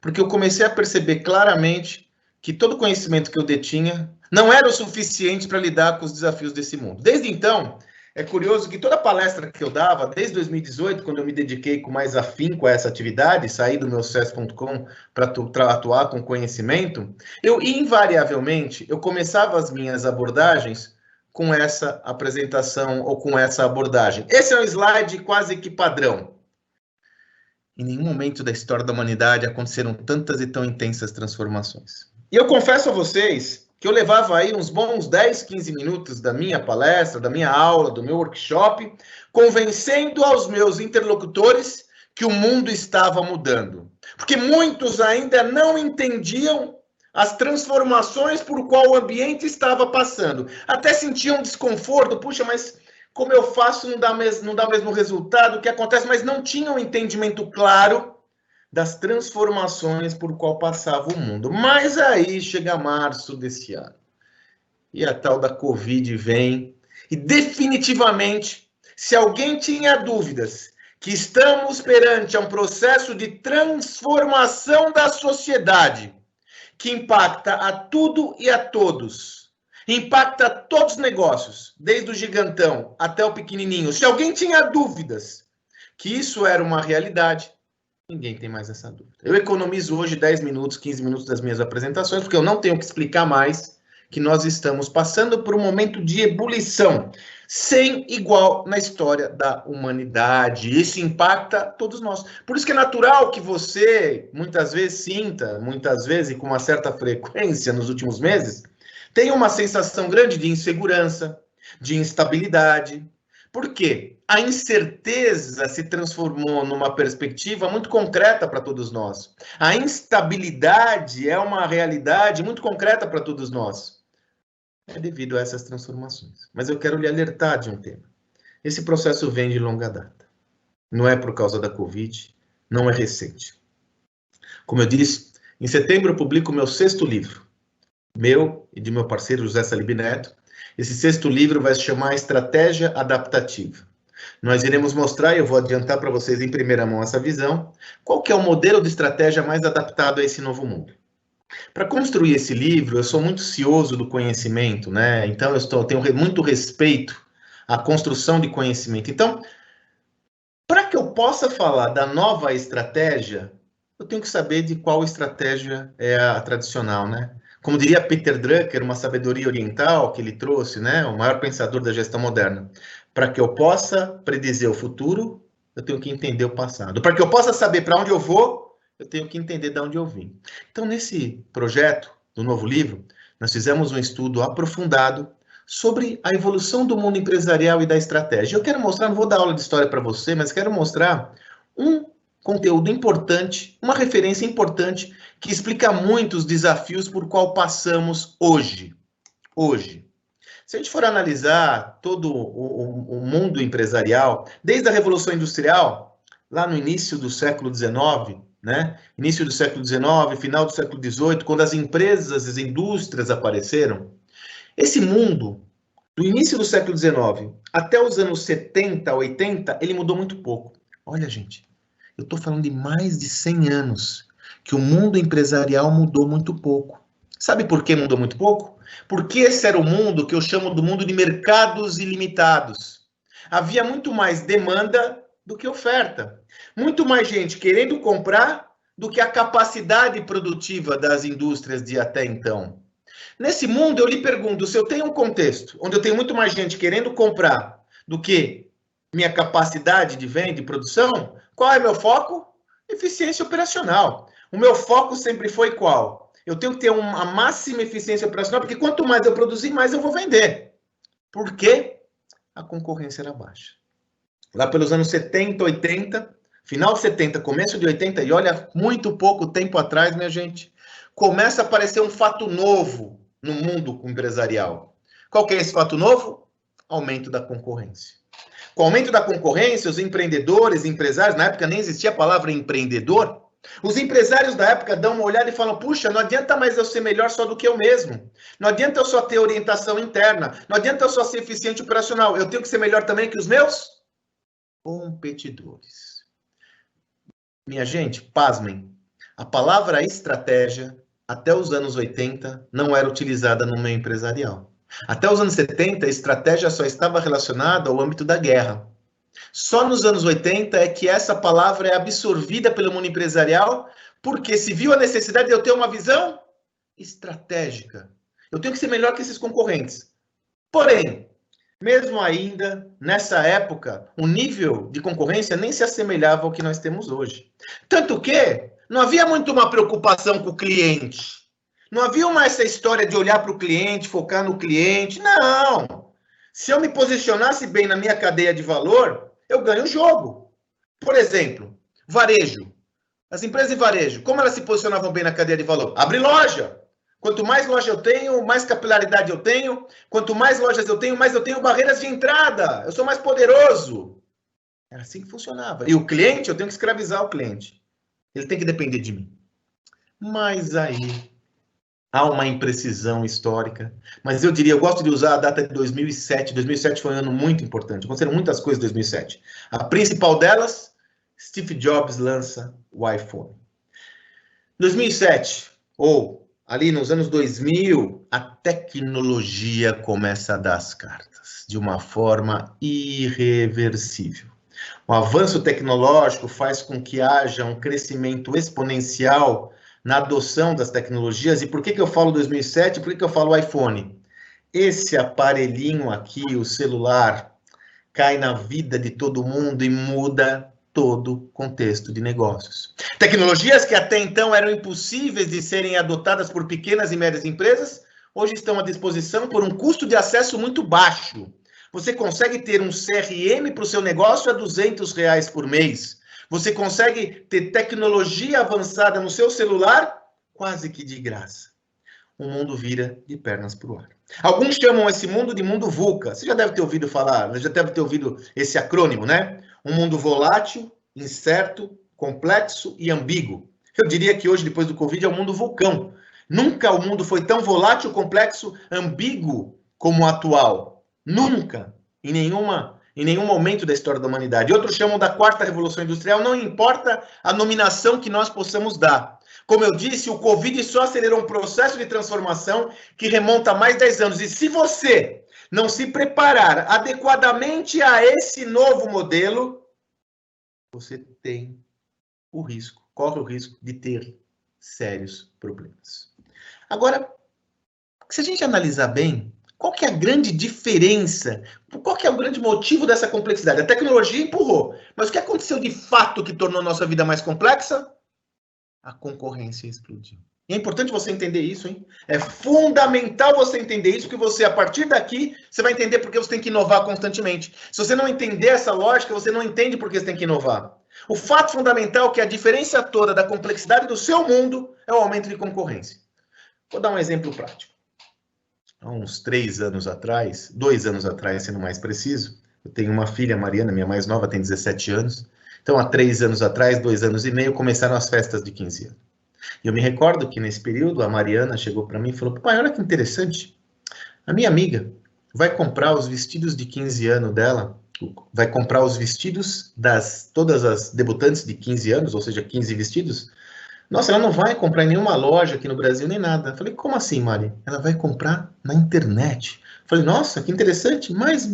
porque eu comecei a perceber claramente que todo conhecimento que eu detinha não era o suficiente para lidar com os desafios desse mundo. Desde então, é curioso que toda palestra que eu dava, desde 2018, quando eu me dediquei com mais afinco a essa atividade, saí do meu sucesso.com para atuar com conhecimento, eu invariavelmente, eu começava as minhas abordagens com essa apresentação ou com essa abordagem. Esse é um slide quase que padrão. Em nenhum momento da história da humanidade aconteceram tantas e tão intensas transformações. E eu confesso a vocês que eu levava aí uns bons 10, 15 minutos da minha palestra, da minha aula, do meu workshop, convencendo aos meus interlocutores que o mundo estava mudando. Porque muitos ainda não entendiam as transformações por qual o ambiente estava passando. Até sentiam desconforto, puxa, mas como eu faço, não dá o mesmo resultado, o que acontece, mas não tinham um entendimento claro das transformações por qual passava o mundo. Mas aí chega março desse ano, e a tal da Covid vem, e definitivamente, se alguém tinha dúvidas que estamos perante um processo de transformação da sociedade, que impacta a tudo e a todos, impacta todos os negócios, desde o gigantão até o pequenininho. Se alguém tinha dúvidas que isso era uma realidade, ninguém tem mais essa dúvida. Eu economizo hoje 10 minutos, 15 minutos das minhas apresentações, porque eu não tenho que explicar mais que nós estamos passando por um momento de ebulição sem igual na história da humanidade. Isso impacta todos nós. Por isso que é natural que você, muitas vezes, sinta, muitas vezes, e com uma certa frequência nos últimos meses, tenha uma sensação grande de insegurança, de instabilidade. Por quê? A incerteza se transformou numa perspectiva muito concreta para todos nós. A instabilidade é uma realidade muito concreta para todos nós. É devido a essas transformações. Mas eu quero lhe alertar de um tema. Esse processo vem de longa data. Não é por causa da Covid, não é recente. Como eu disse, em setembro eu publico o meu 6º livro, meu e de meu parceiro José Salib Neto. Esse 6º livro vai se chamar Estratégia Adaptativa. Nós iremos mostrar, e eu vou adiantar para vocês em primeira mão essa visão, qual que é o modelo de estratégia mais adaptado a esse novo mundo. Para construir esse livro, eu sou muito cioso do conhecimento, né? Então, eu tenho muito respeito à construção de conhecimento. Então, para que eu possa falar da nova estratégia, eu tenho que saber de qual estratégia é a tradicional, né? Como diria Peter Drucker, uma sabedoria oriental que ele trouxe, né? O maior pensador da gestão moderna. Para que eu possa predizer o futuro, eu tenho que entender o passado. Para que eu possa saber para onde eu vou, eu tenho que entender de onde eu vim. Então, nesse projeto do novo livro, nós fizemos um estudo aprofundado sobre a evolução do mundo empresarial e da estratégia. Eu quero mostrar, não vou dar aula de história para você, mas quero mostrar um conteúdo importante, uma referência importante, que explica muito os desafios por qual passamos hoje. Se a gente for analisar todo o mundo empresarial, desde a Revolução Industrial, lá no início do século XIX, né? Início do século XIX, final do século XVIII, quando as empresas, as indústrias apareceram, esse mundo, do início do século XIX até os anos 70, 80, ele mudou muito pouco. Olha, gente, eu estou falando de mais de 100 anos que o mundo empresarial mudou muito pouco. Sabe por que mudou muito pouco? Porque esse era o mundo que eu chamo do mundo de mercados ilimitados. Havia muito mais demanda do que oferta. Muito mais gente querendo comprar do que a capacidade produtiva das indústrias de até então. Nesse mundo, eu lhe pergunto, se eu tenho um contexto onde eu tenho muito mais gente querendo comprar do que minha capacidade de venda e produção, qual é meu foco? Eficiência operacional. O meu foco sempre foi qual? Eu tenho que ter uma máxima eficiência operacional, porque quanto mais eu produzir, mais eu vou vender. Por quê? A concorrência era baixa. Lá pelos anos 70, 80, final de 70, começo de 80, e olha, muito pouco tempo atrás, minha gente, começa a aparecer um fato novo no mundo empresarial. Qual que é esse fato novo? Aumento da concorrência. Com o aumento da concorrência, os empreendedores, empresários, na época nem existia a palavra empreendedor, os empresários da época dão uma olhada e falam, puxa, não adianta mais eu ser melhor só do que eu mesmo. Não adianta eu só ter orientação interna. Não adianta eu só ser eficiente operacional. Eu tenho que ser melhor também que os meus competidores. Minha gente, pasmem. A palavra estratégia, até os anos 80, não era utilizada no meio empresarial. Até os anos 70, a estratégia só estava relacionada ao âmbito da guerra. Só nos anos 80 é que essa palavra é absorvida pelo mundo empresarial, porque se viu a necessidade de eu ter uma visão estratégica. Eu tenho que ser melhor que esses concorrentes. Porém, mesmo ainda, nessa época, o nível de concorrência nem se assemelhava ao que nós temos hoje. Tanto que não havia muito uma preocupação com o cliente. Não havia uma essa história de olhar para o cliente, focar no cliente. Não! Se eu me posicionasse bem na minha cadeia de valor, eu ganho o jogo. Por exemplo, varejo. As empresas de varejo, como elas se posicionavam bem na cadeia de valor? Abre loja. Quanto mais loja eu tenho, mais capilaridade eu tenho. Quanto mais lojas eu tenho, mais eu tenho barreiras de entrada. Eu sou mais poderoso. Era assim que funcionava. E o cliente, eu tenho que escravizar o cliente. Ele tem que depender de mim. Mas aí há uma imprecisão histórica. Mas eu diria, eu gosto de usar a data de 2007. 2007 foi um ano muito importante. Aconteceram muitas coisas em 2007. A principal delas, Steve Jobs lança o iPhone. 2007, ou ali nos anos 2000, a tecnologia começa a dar as cartas de uma forma irreversível. O avanço tecnológico faz com que haja um crescimento exponencial na adoção das tecnologias. E por que eu falo 2007? Por que eu falo iPhone? Esse aparelhinho aqui, o celular, cai na vida de todo mundo e muda todo o contexto de negócios. Tecnologias que até então eram impossíveis de serem adotadas por pequenas e médias empresas, hoje estão à disposição por um custo de acesso muito baixo. Você consegue ter um CRM para o seu negócio a R$200 por mês. Você consegue ter tecnologia avançada no seu celular quase que de graça. O mundo vira de pernas para o ar. Alguns chamam esse mundo de mundo VUCA. Você já deve ter ouvido falar, já deve ter ouvido esse acrônimo, né? Um mundo volátil, incerto, complexo e ambíguo. Eu diria que hoje, depois do Covid, é um mundo vulcão. Nunca o mundo foi tão volátil, complexo, ambíguo como o atual. Nunca, em nenhum momento da história da humanidade. Outros chamam da quarta revolução industrial, não importa a nominação que nós possamos dar. Como eu disse, o Covid só acelerou um processo de transformação que remonta a mais de 10 anos. E se você não se preparar adequadamente a esse novo modelo, você corre o risco de ter sérios problemas. Agora, se a gente analisar bem, qual que é a grande diferença? Qual que é o grande motivo dessa complexidade? A tecnologia empurrou, mas o que aconteceu de fato que tornou a nossa vida mais complexa? A concorrência explodiu. E é importante você entender isso, hein? É fundamental você entender isso, porque você, a partir daqui, você vai entender por que você tem que inovar constantemente. Se você não entender essa lógica, você não entende por que você tem que inovar. O fato fundamental é que a diferença toda da complexidade do seu mundo é o aumento de concorrência. Vou dar um exemplo prático. Há uns 2 anos atrás, sendo mais preciso, eu tenho uma filha, Mariana, minha mais nova, tem 17 anos. Então, há 3 anos atrás, 2 anos e meio, começaram as festas de 15 anos. E eu me recordo que, nesse período, a Mariana chegou para mim e falou: pai, olha que interessante, a minha amiga vai comprar os vestidos de 15 anos dela, vai comprar os vestidos das todas as debutantes de 15 anos, ou seja, 15 vestidos. Nossa, ela não vai comprar em nenhuma loja aqui no Brasil, nem nada. Eu falei: como assim, Mari? Ela vai comprar na internet. Eu falei: nossa, que interessante, mais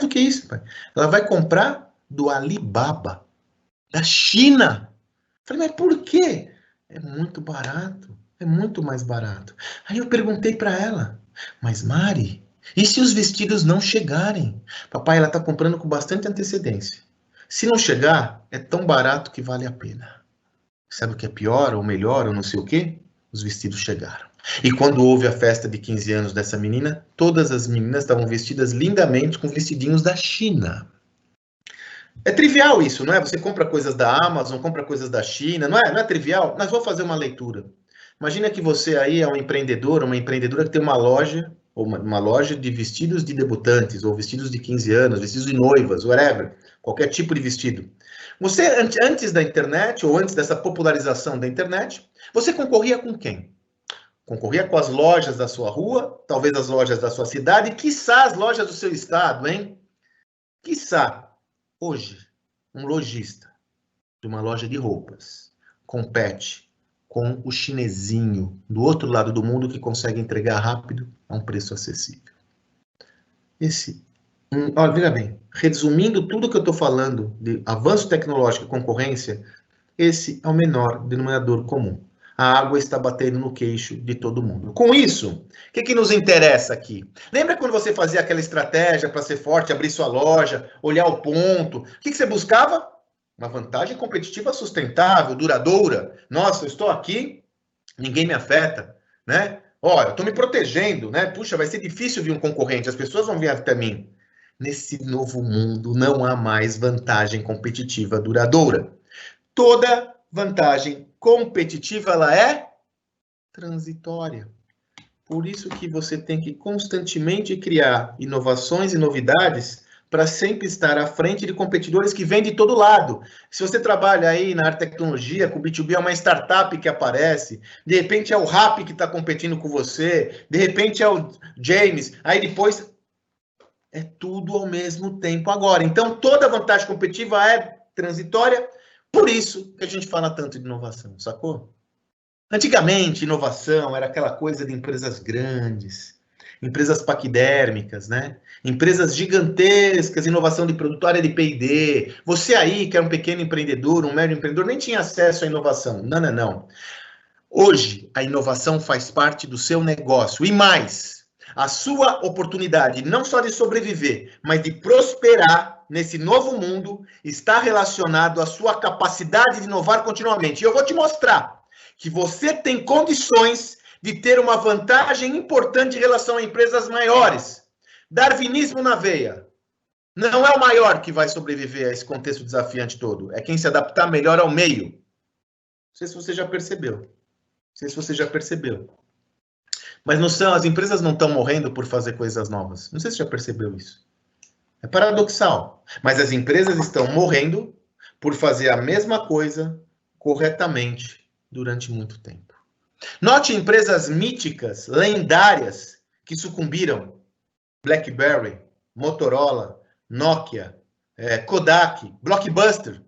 do que isso, pai. Ela vai comprar do Alibaba, da China. Eu falei: mas por quê? É muito barato, é muito mais barato. Aí eu perguntei para ela: mas Mari, e se os vestidos não chegarem? Papai, ela está comprando com bastante antecedência. Se não chegar, é tão barato que vale a pena. Sabe o que é pior, ou melhor, ou não sei o quê? Os vestidos chegaram. E quando houve a festa de 15 anos dessa menina, todas as meninas estavam vestidas lindamente com vestidinhos da China. É trivial isso, não é? Você compra coisas da Amazon, compra coisas da China, não é? Não é trivial? Mas vou fazer uma leitura. Imagina que você aí é um empreendedor, uma empreendedora que tem uma loja, ou uma loja de vestidos de debutantes, ou vestidos de 15 anos, vestidos de noivas, whatever, qualquer tipo de vestido. Você, antes da internet, ou antes dessa popularização da internet, você concorria com quem? Concorria com as lojas da sua rua, talvez as lojas da sua cidade, e quiçá as lojas do seu estado, hein? Quiçá, hoje, um lojista de uma loja de roupas compete com o chinesinho do outro lado do mundo que consegue entregar rápido a um preço acessível. Olha, veja bem, resumindo tudo que eu estou falando de avanço tecnológico e concorrência, esse é o menor denominador comum. A água está batendo no queixo de todo mundo. Com isso, o que nos interessa aqui? Lembra quando você fazia aquela estratégia para ser forte, abrir sua loja, olhar o ponto? O que você buscava? Uma vantagem competitiva sustentável, duradoura. Nossa, eu estou aqui, ninguém me afeta, né? Olha, eu estou me protegendo, né? Puxa, vai ser difícil vir um concorrente, as pessoas vão vir até mim. Nesse novo mundo não há mais vantagem competitiva duradoura. Toda vantagem competitiva, ela é transitória. Por isso que você tem que constantemente criar inovações e novidades para sempre estar à frente de competidores que vêm de todo lado. Se você trabalha aí na área de tecnologia, com o B2B, é uma startup que aparece, de repente é o Rappi que está competindo com você, de repente é o James, aí depois é tudo ao mesmo tempo agora. Então, toda vantagem competitiva é transitória, por isso que a gente fala tanto de inovação, sacou? Antigamente, inovação era aquela coisa de empresas grandes, empresas paquidérmicas, né? Empresas gigantescas, inovação de produto, área de P&D. Você aí, que era um pequeno empreendedor, um médio empreendedor, nem tinha acesso à inovação. Não, não, não. Hoje, a inovação faz parte do seu negócio. E mais, a sua oportunidade, não só de sobreviver, mas de prosperar nesse novo mundo, está relacionado à sua capacidade de inovar continuamente. E eu vou te mostrar que você tem condições de ter uma vantagem importante em relação a empresas maiores. Darwinismo na veia. Não é o maior que vai sobreviver a esse contexto desafiante todo. É quem se adaptar melhor ao meio. Não sei se você já percebeu. Não sei se você já percebeu. Mas não são, as empresas não estão morrendo por fazer coisas novas. Não sei se você já percebeu isso. É paradoxal. Mas as empresas estão morrendo por fazer a mesma coisa corretamente durante muito tempo. Note empresas míticas, lendárias, que sucumbiram. BlackBerry, Motorola, Nokia, Kodak, Blockbuster.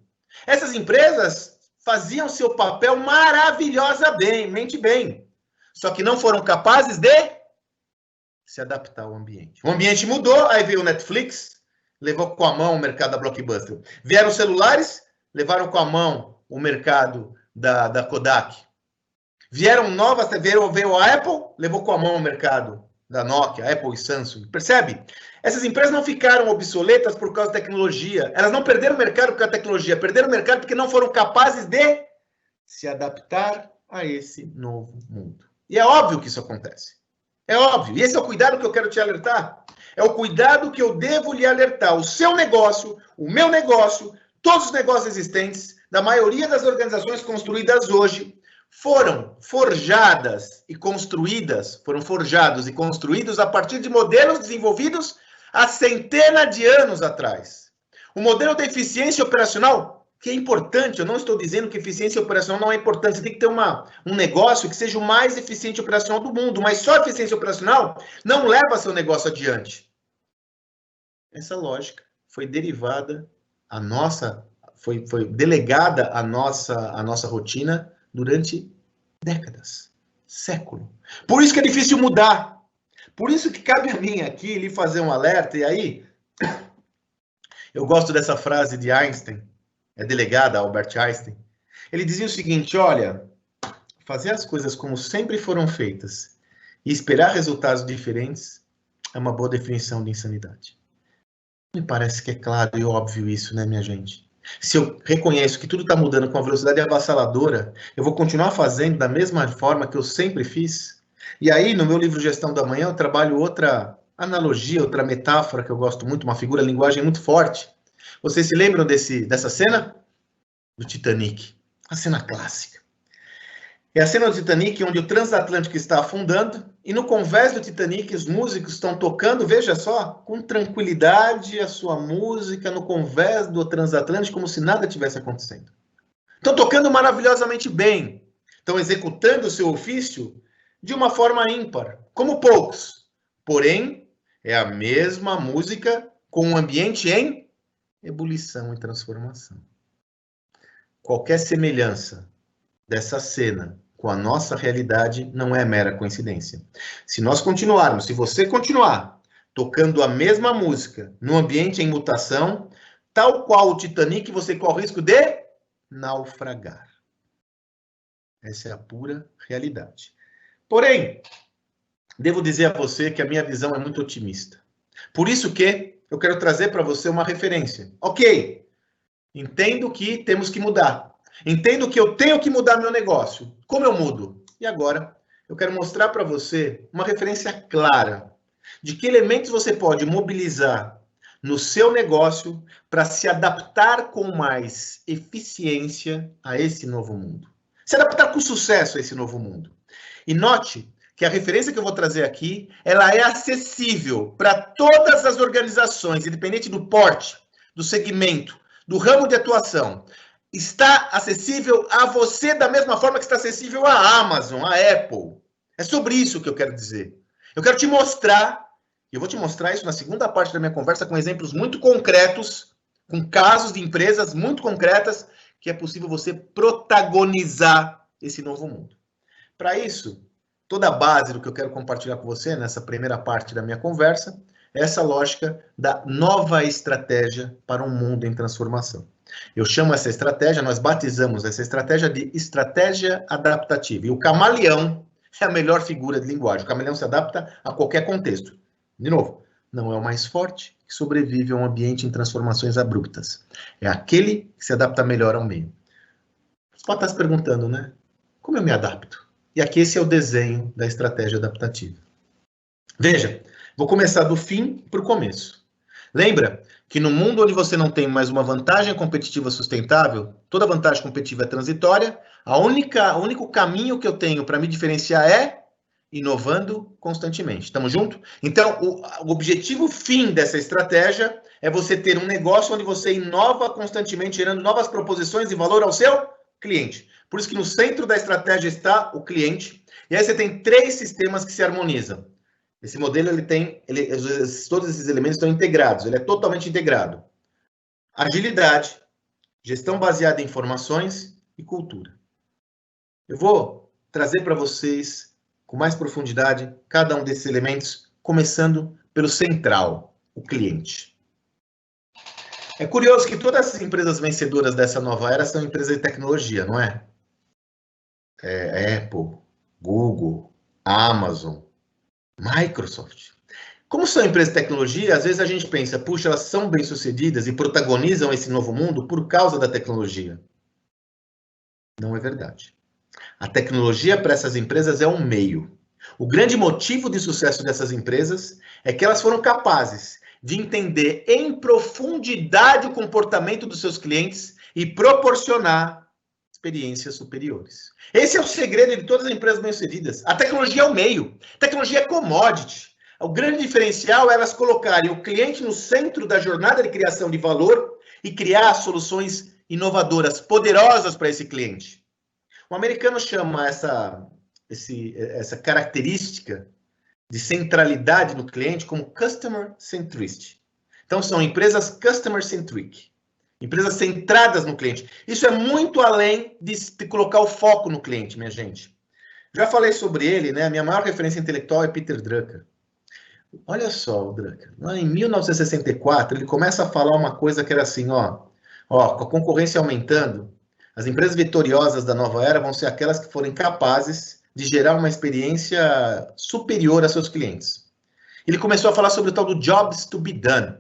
Essas empresas faziam seu papel maravilhosamente bem. Só que não foram capazes de se adaptar ao ambiente. O ambiente mudou, aí veio o Netflix, levou com a mão o mercado da Blockbuster. Vieram os celulares, levaram com a mão o mercado da Kodak. Vieram novas, veio a Apple, levou com a mão o mercado da Nokia, Apple e Samsung. Percebe? Essas empresas não ficaram obsoletas por causa da tecnologia. Elas não perderam o mercado por causa da tecnologia. Perderam o mercado porque não foram capazes de se adaptar a esse novo mundo. E é óbvio que isso acontece. É óbvio. E esse é o cuidado que eu quero te alertar. É o cuidado que eu devo lhe alertar. O seu negócio, o meu negócio, todos os negócios existentes, da maioria das organizações construídas hoje, foram forjados e construídos a partir de modelos desenvolvidos há centenas de anos atrás. O modelo da eficiência operacional, que é importante, eu não estou dizendo que eficiência operacional não é importante, você tem que ter um negócio que seja o mais eficiente operacional do mundo, mas só eficiência operacional não leva seu negócio adiante. Essa lógica foi derivada, foi delegada à nossa rotina durante décadas, século. Por isso que é difícil mudar. Por isso que cabe a mim aqui lhe fazer um alerta. E aí, eu gosto dessa frase de Einstein, é delegada a Albert Einstein. Ele dizia o seguinte, olha, fazer as coisas como sempre foram feitas e esperar resultados diferentes é uma boa definição de insanidade. Me parece que é claro e óbvio isso, né, minha gente? Se eu reconheço que tudo está mudando com uma velocidade avassaladora, eu vou continuar fazendo da mesma forma que eu sempre fiz? E aí, no meu livro Gestão da Manhã, eu trabalho outra analogia, outra metáfora que eu gosto muito, uma figura, linguagem muito forte. Vocês se lembram dessa cena? Do Titanic. A cena clássica. É a cena do Titanic, onde o transatlântico está afundando, e no convés do Titanic, os músicos estão tocando, veja só, com tranquilidade, a sua música no convés do transatlântico, como se nada tivesse acontecendo. Estão tocando maravilhosamente bem. Estão executando o seu ofício de uma forma ímpar, como poucos. Porém, é a mesma música com um ambiente em ebulição e transformação. Qualquer semelhança dessa cena com a nossa realidade não é mera coincidência. Se nós continuarmos, se você continuar tocando a mesma música num ambiente em mutação, tal qual o Titanic, você corre o risco de naufragar. Essa é a pura realidade. Porém, devo dizer a você que a minha visão é muito otimista. Por isso que eu quero trazer para você uma referência. Ok, entendo que temos que mudar. Entendo que eu tenho que mudar meu negócio. Como eu mudo? E agora, eu quero mostrar para você uma referência clara de que elementos você pode mobilizar no seu negócio para se adaptar com mais eficiência a esse novo mundo. Se adaptar com sucesso a esse novo mundo. E note que a referência que eu vou trazer aqui, ela é acessível para todas as organizações, independente do porte, do segmento, do ramo de atuação. Está acessível a você da mesma forma que está acessível à Amazon, à Apple. É sobre isso que eu quero dizer. Eu quero te mostrar, e eu vou te mostrar isso na segunda parte da minha conversa, com exemplos muito concretos, com casos de empresas muito concretas, que é possível você protagonizar esse novo mundo. Para isso, toda a base do que eu quero compartilhar com você nessa primeira parte da minha conversa é essa lógica da nova estratégia para um mundo em transformação. Eu chamo essa estratégia, nós batizamos essa estratégia de estratégia adaptativa. E o camaleão é a melhor figura de linguagem. O camaleão se adapta a qualquer contexto. De novo, não é o mais forte que sobrevive a um ambiente em transformações abruptas. É aquele que se adapta melhor ao meio. Você pode estar se perguntando, né? Como eu me adapto? E aqui esse é o desenho da estratégia adaptativa. Veja, vou começar do fim para o começo. Lembra que no mundo onde você não tem mais uma vantagem competitiva sustentável, toda vantagem competitiva é transitória, o único caminho que eu tenho para me diferenciar é inovando constantemente. Estamos juntos? Então, o objetivo fim dessa estratégia é você ter um negócio onde você inova constantemente, gerando novas proposições de valor ao seu cliente. Por isso que no centro da estratégia está o cliente. E aí você tem 3 sistemas que se harmonizam. Esse modelo, todos esses elementos estão integrados. Ele é totalmente integrado. Agilidade, gestão baseada em informações e cultura. Eu vou trazer para vocês, com mais profundidade, cada um desses elementos, começando pelo central, o cliente. É curioso que todas as empresas vencedoras dessa nova era são empresas de tecnologia, não é? Apple, Google, Amazon, Microsoft. Como são empresas de tecnologia, às vezes a gente pensa, puxa, elas são bem-sucedidas e protagonizam esse novo mundo por causa da tecnologia. Não é verdade. A tecnologia para essas empresas é um meio. O grande motivo de sucesso dessas empresas é que elas foram capazes de entender em profundidade o comportamento dos seus clientes e proporcionar experiências superiores. Esse é o segredo de todas as empresas bem-sucedidas. A tecnologia é o meio. A tecnologia é commodity. O grande diferencial é elas colocarem o cliente no centro da jornada de criação de valor e criar soluções inovadoras, poderosas para esse cliente. O americano chama essa característica de centralidade no cliente como customer centricity. Então, são empresas customer centric. Empresas centradas no cliente. Isso é muito além de colocar o foco no cliente, minha gente. Já falei sobre ele, né? A minha maior referência intelectual é Peter Drucker. Olha só o Drucker. Lá em 1964, ele começa a falar uma coisa que era assim, com a concorrência aumentando, as empresas vitoriosas da nova era vão ser aquelas que forem capazes de gerar uma experiência superior a seus clientes. Ele começou a falar sobre o tal do Jobs to be Done.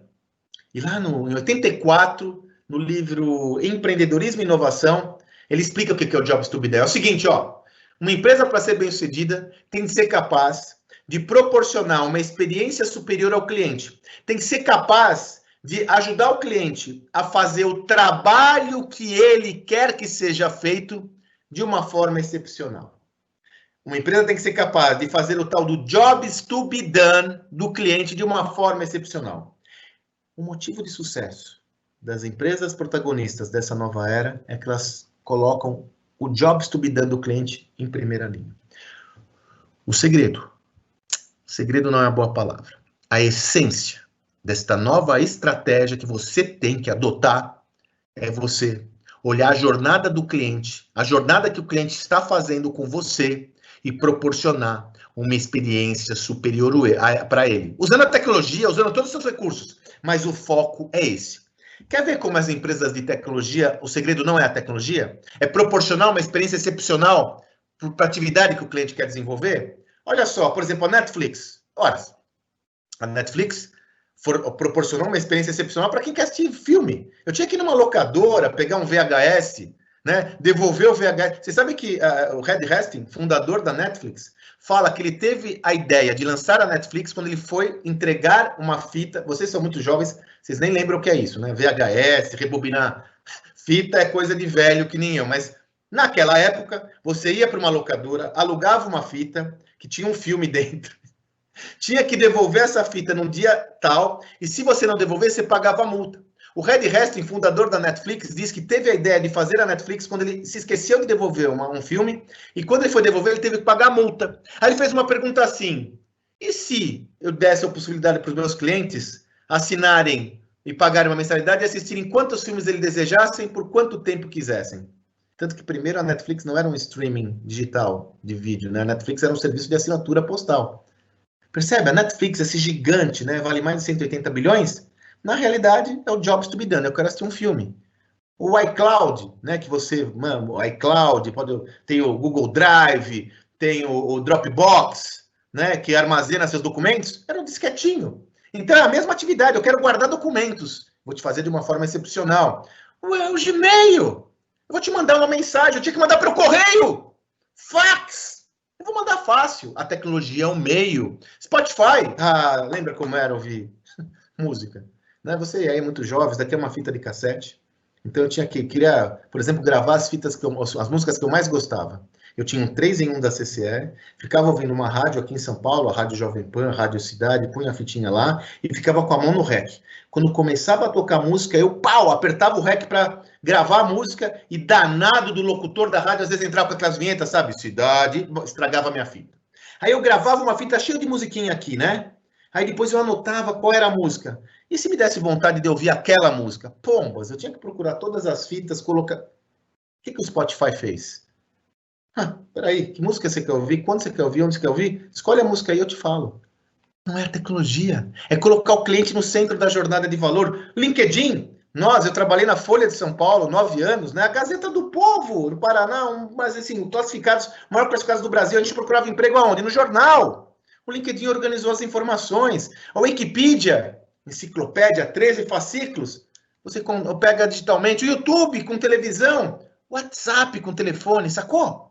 E lá em 84, no livro Empreendedorismo e Inovação, ele explica o que é o Jobs to be Done. É o seguinte, uma empresa para ser bem-sucedida tem que ser capaz de proporcionar uma experiência superior ao cliente. Tem que ser capaz de ajudar o cliente a fazer o trabalho que ele quer que seja feito de uma forma excepcional. Uma empresa tem que ser capaz de fazer o tal do Jobs to be Done do cliente de uma forma excepcional. O motivo de sucesso das empresas protagonistas dessa nova era é que elas colocam o Jobs to be Done do cliente em primeira linha. O segredo não é uma boa palavra. A essência desta nova estratégia que você tem que adotar é você olhar a jornada do cliente, a jornada que o cliente está fazendo com você e proporcionar uma experiência superior para ele. Usando a tecnologia, usando todos os seus recursos, mas o foco é esse. Quer ver como as empresas de tecnologia, o segredo não é a tecnologia? É proporcionar uma experiência excepcional para a atividade que o cliente quer desenvolver? Olha só, por exemplo, a Netflix. Ora, a Netflix proporcionou uma experiência excepcional para quem quer assistir filme. Eu tinha que ir numa locadora, pegar um VHS, né, devolver o VHS. Você sabe que o Reed Hastings, fundador da Netflix, fala que ele teve a ideia de lançar a Netflix quando ele foi entregar uma fita. Vocês são muito jovens, vocês nem lembram o que é isso, né? VHS, rebobinar fita é coisa de velho que nem eu, mas naquela época, você ia para uma locadora, alugava uma fita que tinha um filme dentro, tinha que devolver essa fita num dia tal, e se você não devolver, você pagava a multa. O Reed Hastings, fundador da Netflix, diz que teve a ideia de fazer a Netflix quando ele se esqueceu de devolver um filme, e quando ele foi devolver, ele teve que pagar a multa. Aí ele fez uma pergunta assim, e se eu desse a possibilidade para os meus clientes assinarem e pagarem uma mensalidade e assistirem quantos filmes eles desejassem, por quanto tempo quisessem? Tanto que primeiro a Netflix não era um streaming digital de vídeo, né? A Netflix era um serviço de assinatura postal. Percebe? A Netflix, esse gigante, né, vale mais de 180 bilhões. Na realidade, é o jobs to be done. Eu quero assistir um filme. O iCloud, né, que você, mano, o iCloud, tem o Google Drive, tem o Dropbox, né, que armazena seus documentos, era um disquetinho. Então, é a mesma atividade. Eu quero guardar documentos. Vou te fazer de uma forma excepcional. O Gmail. Eu vou te mandar uma mensagem. Eu tinha que mandar pelo correio. Fax. Eu vou mandar fácil. A tecnologia é um meio. Spotify. Ah, lembra como era ouvir música? Né? Você aí é muito jovem, isso daqui é uma fita de cassete. Então eu queria, por exemplo, gravar as músicas que eu mais gostava. Eu tinha um 3 em 1 da CCE, ficava ouvindo uma rádio aqui em São Paulo, a Rádio Jovem Pan, a Rádio Cidade, punha a fitinha lá e ficava com a mão no REC. Quando começava a tocar música, eu, apertava o REC para gravar a música e danado do locutor da rádio, às vezes entrava com aquelas vinhetas, sabe? Cidade, estragava a minha fita. Aí eu gravava uma fita cheia de musiquinha aqui, né? Aí depois eu anotava qual era a música. E se me desse vontade de ouvir aquela música? Pombas, eu tinha que procurar todas as fitas, colocar... O que o Spotify fez? Peraí, que música você quer ouvir? Quando você quer ouvir? Onde você quer ouvir? Escolhe a música aí, eu te falo. Não é a tecnologia. É colocar o cliente no centro da jornada de valor. LinkedIn. Eu trabalhei na Folha de São Paulo, 9 anos, né? A Gazeta do Povo, no Paraná, mas assim, classificados, maior classificados do Brasil, a gente procurava emprego aonde? No jornal. O LinkedIn organizou as informações. A Wikipedia, enciclopédia, 13 fascículos. Você pega digitalmente. O YouTube com televisão. WhatsApp com telefone, sacou?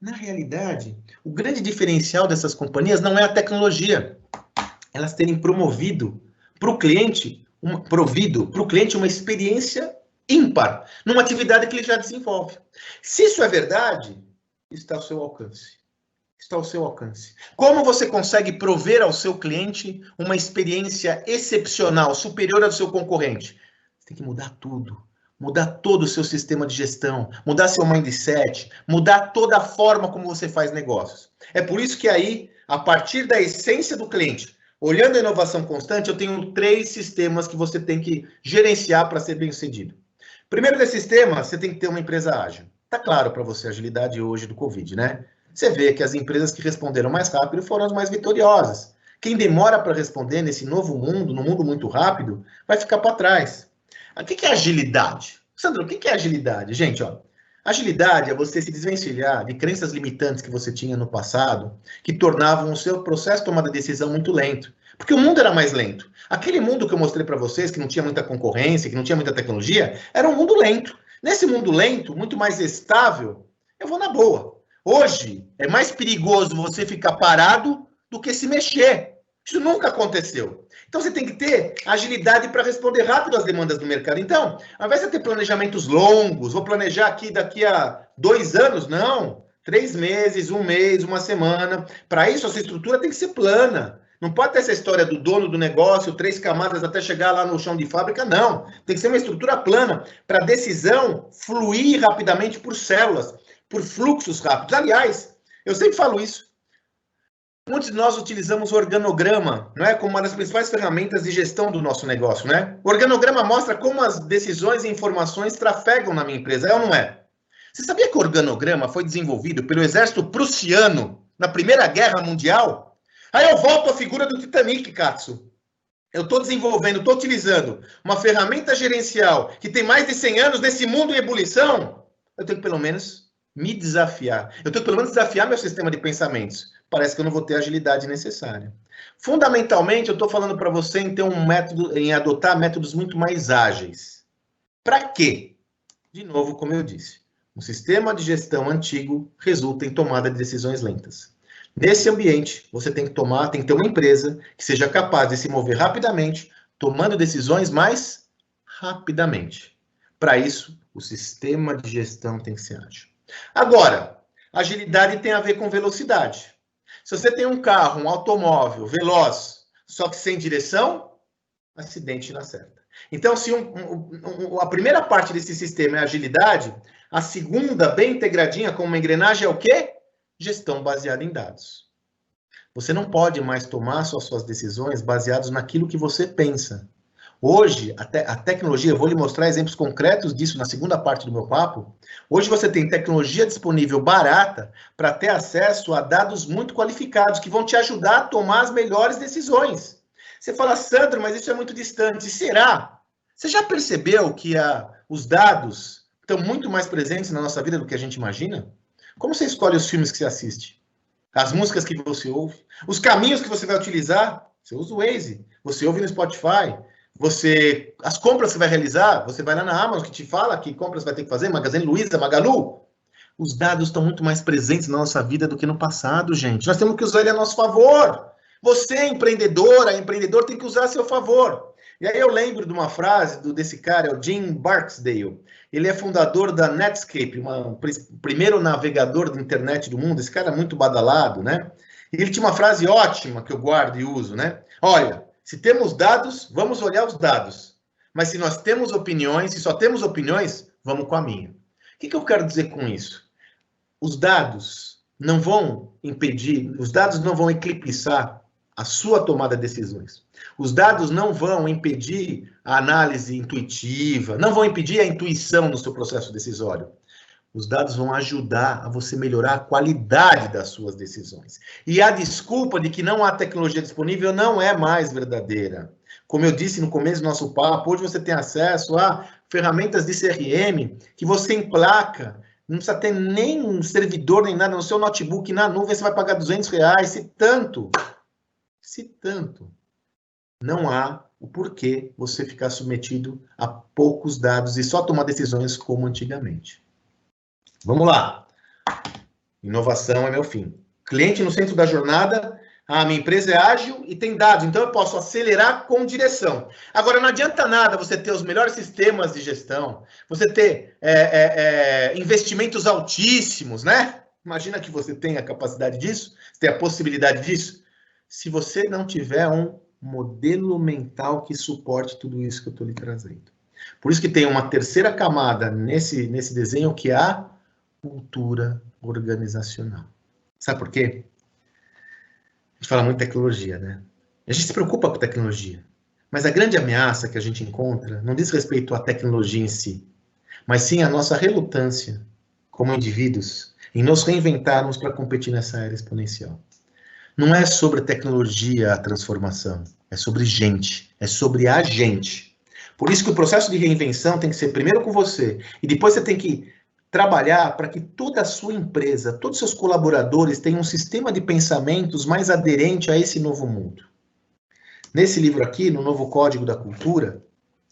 Na realidade, o grande diferencial dessas companhias não é a tecnologia. Elas terem promovido para o cliente, uma experiência ímpar, numa atividade que ele já desenvolve. Se isso é verdade, está ao seu alcance. Está ao seu alcance. Como você consegue prover ao seu cliente uma experiência excepcional, superior ao seu concorrente? Você tem que mudar tudo. Mudar todo o seu sistema de gestão, mudar seu mindset, mudar toda a forma como você faz negócios. É por isso que aí, a partir da essência do cliente, olhando a inovação constante, eu tenho 3 sistemas que você tem que gerenciar para ser bem-sucedido. Primeiro desses sistemas, você tem que ter uma empresa ágil. Tá claro para você a agilidade hoje do Covid, né? Você vê que as empresas que responderam mais rápido foram as mais vitoriosas. Quem demora para responder nesse novo mundo, num mundo muito rápido, vai ficar para trás. O que é agilidade? Sandro, o que é agilidade? Gente, agilidade é você se desvencilhar de crenças limitantes que você tinha no passado, que tornavam o seu processo de tomada de decisão muito lento. Porque o mundo era mais lento. Aquele mundo que eu mostrei para vocês, que não tinha muita concorrência, que não tinha muita tecnologia, era um mundo lento. Nesse mundo lento, muito mais estável, eu vou na boa. Hoje, é mais perigoso você ficar parado do que se mexer. Isso nunca aconteceu. Então, você tem que ter agilidade para responder rápido às demandas do mercado. Então, ao invés de ter planejamentos longos, vou planejar aqui daqui a 2 anos, não. 3 meses, 1 mês, 1 semana. Para isso, a sua estrutura tem que ser plana. Não pode ter essa história do dono do negócio, 3 camadas até chegar lá no chão de fábrica, não. Tem que ser uma estrutura plana para a decisão fluir rapidamente por células, por fluxos rápidos. Aliás, eu sempre falo isso. Muitos de nós utilizamos o organograma, não é, como uma das principais ferramentas de gestão do nosso negócio, né? O organograma mostra como as decisões e informações trafegam na minha empresa, é ou não é? Você sabia que o organograma foi desenvolvido pelo exército prussiano na Primeira Guerra Mundial? Aí eu volto à figura do Titanic, Katsu. Eu estou desenvolvendo, estou utilizando uma ferramenta gerencial que tem mais de 100 anos nesse mundo em ebulição. Eu tenho que, pelo menos, me desafiar. Eu tenho que, pelo menos, desafiar meu sistema de pensamentos. Parece que eu não vou ter a agilidade necessária. Fundamentalmente, eu estou falando para você em ter um método, em adotar métodos muito mais ágeis. Para quê? De novo, como eu disse, um sistema de gestão antigo resulta em tomada de decisões lentas. Nesse ambiente, você tem que ter uma empresa que seja capaz de se mover rapidamente, tomando decisões mais rapidamente. Para isso, o sistema de gestão tem que ser ágil. Agora, agilidade tem a ver com velocidade. Se você tem um carro, um automóvel veloz, só que sem direção, acidente na certa. Então, se a primeira parte desse sistema é agilidade, a segunda, bem integradinha, como uma engrenagem, é o quê? Gestão baseada em dados. Você não pode mais tomar suas decisões baseadas naquilo que você pensa. Hoje, a tecnologia, eu vou lhe mostrar exemplos concretos disso na segunda parte do meu papo. Hoje você tem tecnologia disponível barata para ter acesso a dados muito qualificados que vão te ajudar a tomar as melhores decisões. Você fala, Sandro, mas isso é muito distante. Será? Você já percebeu que os dados estão muito mais presentes na nossa vida do que a gente imagina? Como você escolhe os filmes que você assiste? As músicas que você ouve? Os caminhos que você vai utilizar? Você usa o Waze, você ouve no Spotify, as compras que você vai realizar, você vai lá na Amazon que te fala que compras vai ter que fazer, Magazine Luiza, Magalu. Os dados estão muito mais presentes na nossa vida do que no passado, gente. Nós temos que usar ele a nosso favor. Você, empreendedora, empreendedor, tem que usar a seu favor. E aí eu lembro de uma frase desse cara, é o Jim Barksdale. Ele é fundador da Netscape, o primeiro navegador de internet do mundo. Esse cara é muito badalado, né? E ele tinha uma frase ótima que eu guardo e uso, né? Olha, se temos dados, vamos olhar os dados. Mas se nós temos opiniões, se só temos opiniões, vamos com a minha. O que eu quero dizer com isso? Os dados não vão impedir, os dados não vão eclipsar a sua tomada de decisões. Os dados não vão impedir a análise intuitiva, não vão impedir a intuição no seu processo decisório. Os dados vão ajudar a você melhorar a qualidade das suas decisões. E a desculpa de que não há tecnologia disponível não é mais verdadeira. Como eu disse no começo do nosso papo, hoje você tem acesso a ferramentas de CRM que você emplaca, não precisa ter nem um servidor nem nada no seu notebook, na nuvem você vai pagar R$200, se tanto. Não há o porquê você ficar submetido a poucos dados e só tomar decisões como antigamente. Vamos lá. Inovação é meu fim. Cliente no centro da jornada. Minha empresa é ágil e tem dados, então eu posso acelerar com direção. Agora, não adianta nada você ter os melhores sistemas de gestão, você ter investimentos altíssimos, né? Imagina que você tem a capacidade disso, tem a possibilidade disso, se você não tiver um modelo mental que suporte tudo isso que eu estou lhe trazendo. Por isso que tem uma terceira camada nesse desenho, que é a cultura organizacional. Sabe por quê? A gente fala muito de tecnologia, né? A gente se preocupa com tecnologia. Mas a grande ameaça que a gente encontra não diz respeito à tecnologia em si, mas sim à nossa relutância, como indivíduos, em nos reinventarmos para competir nessa era exponencial. Não é sobre tecnologia a transformação, é sobre gente, é sobre a gente. Por isso que o processo de reinvenção tem que ser primeiro com você, e depois você tem que trabalhar para que toda a sua empresa, todos os seus colaboradores tenham um sistema de pensamentos mais aderente a esse novo mundo. Nesse livro aqui, no Novo Código da Cultura,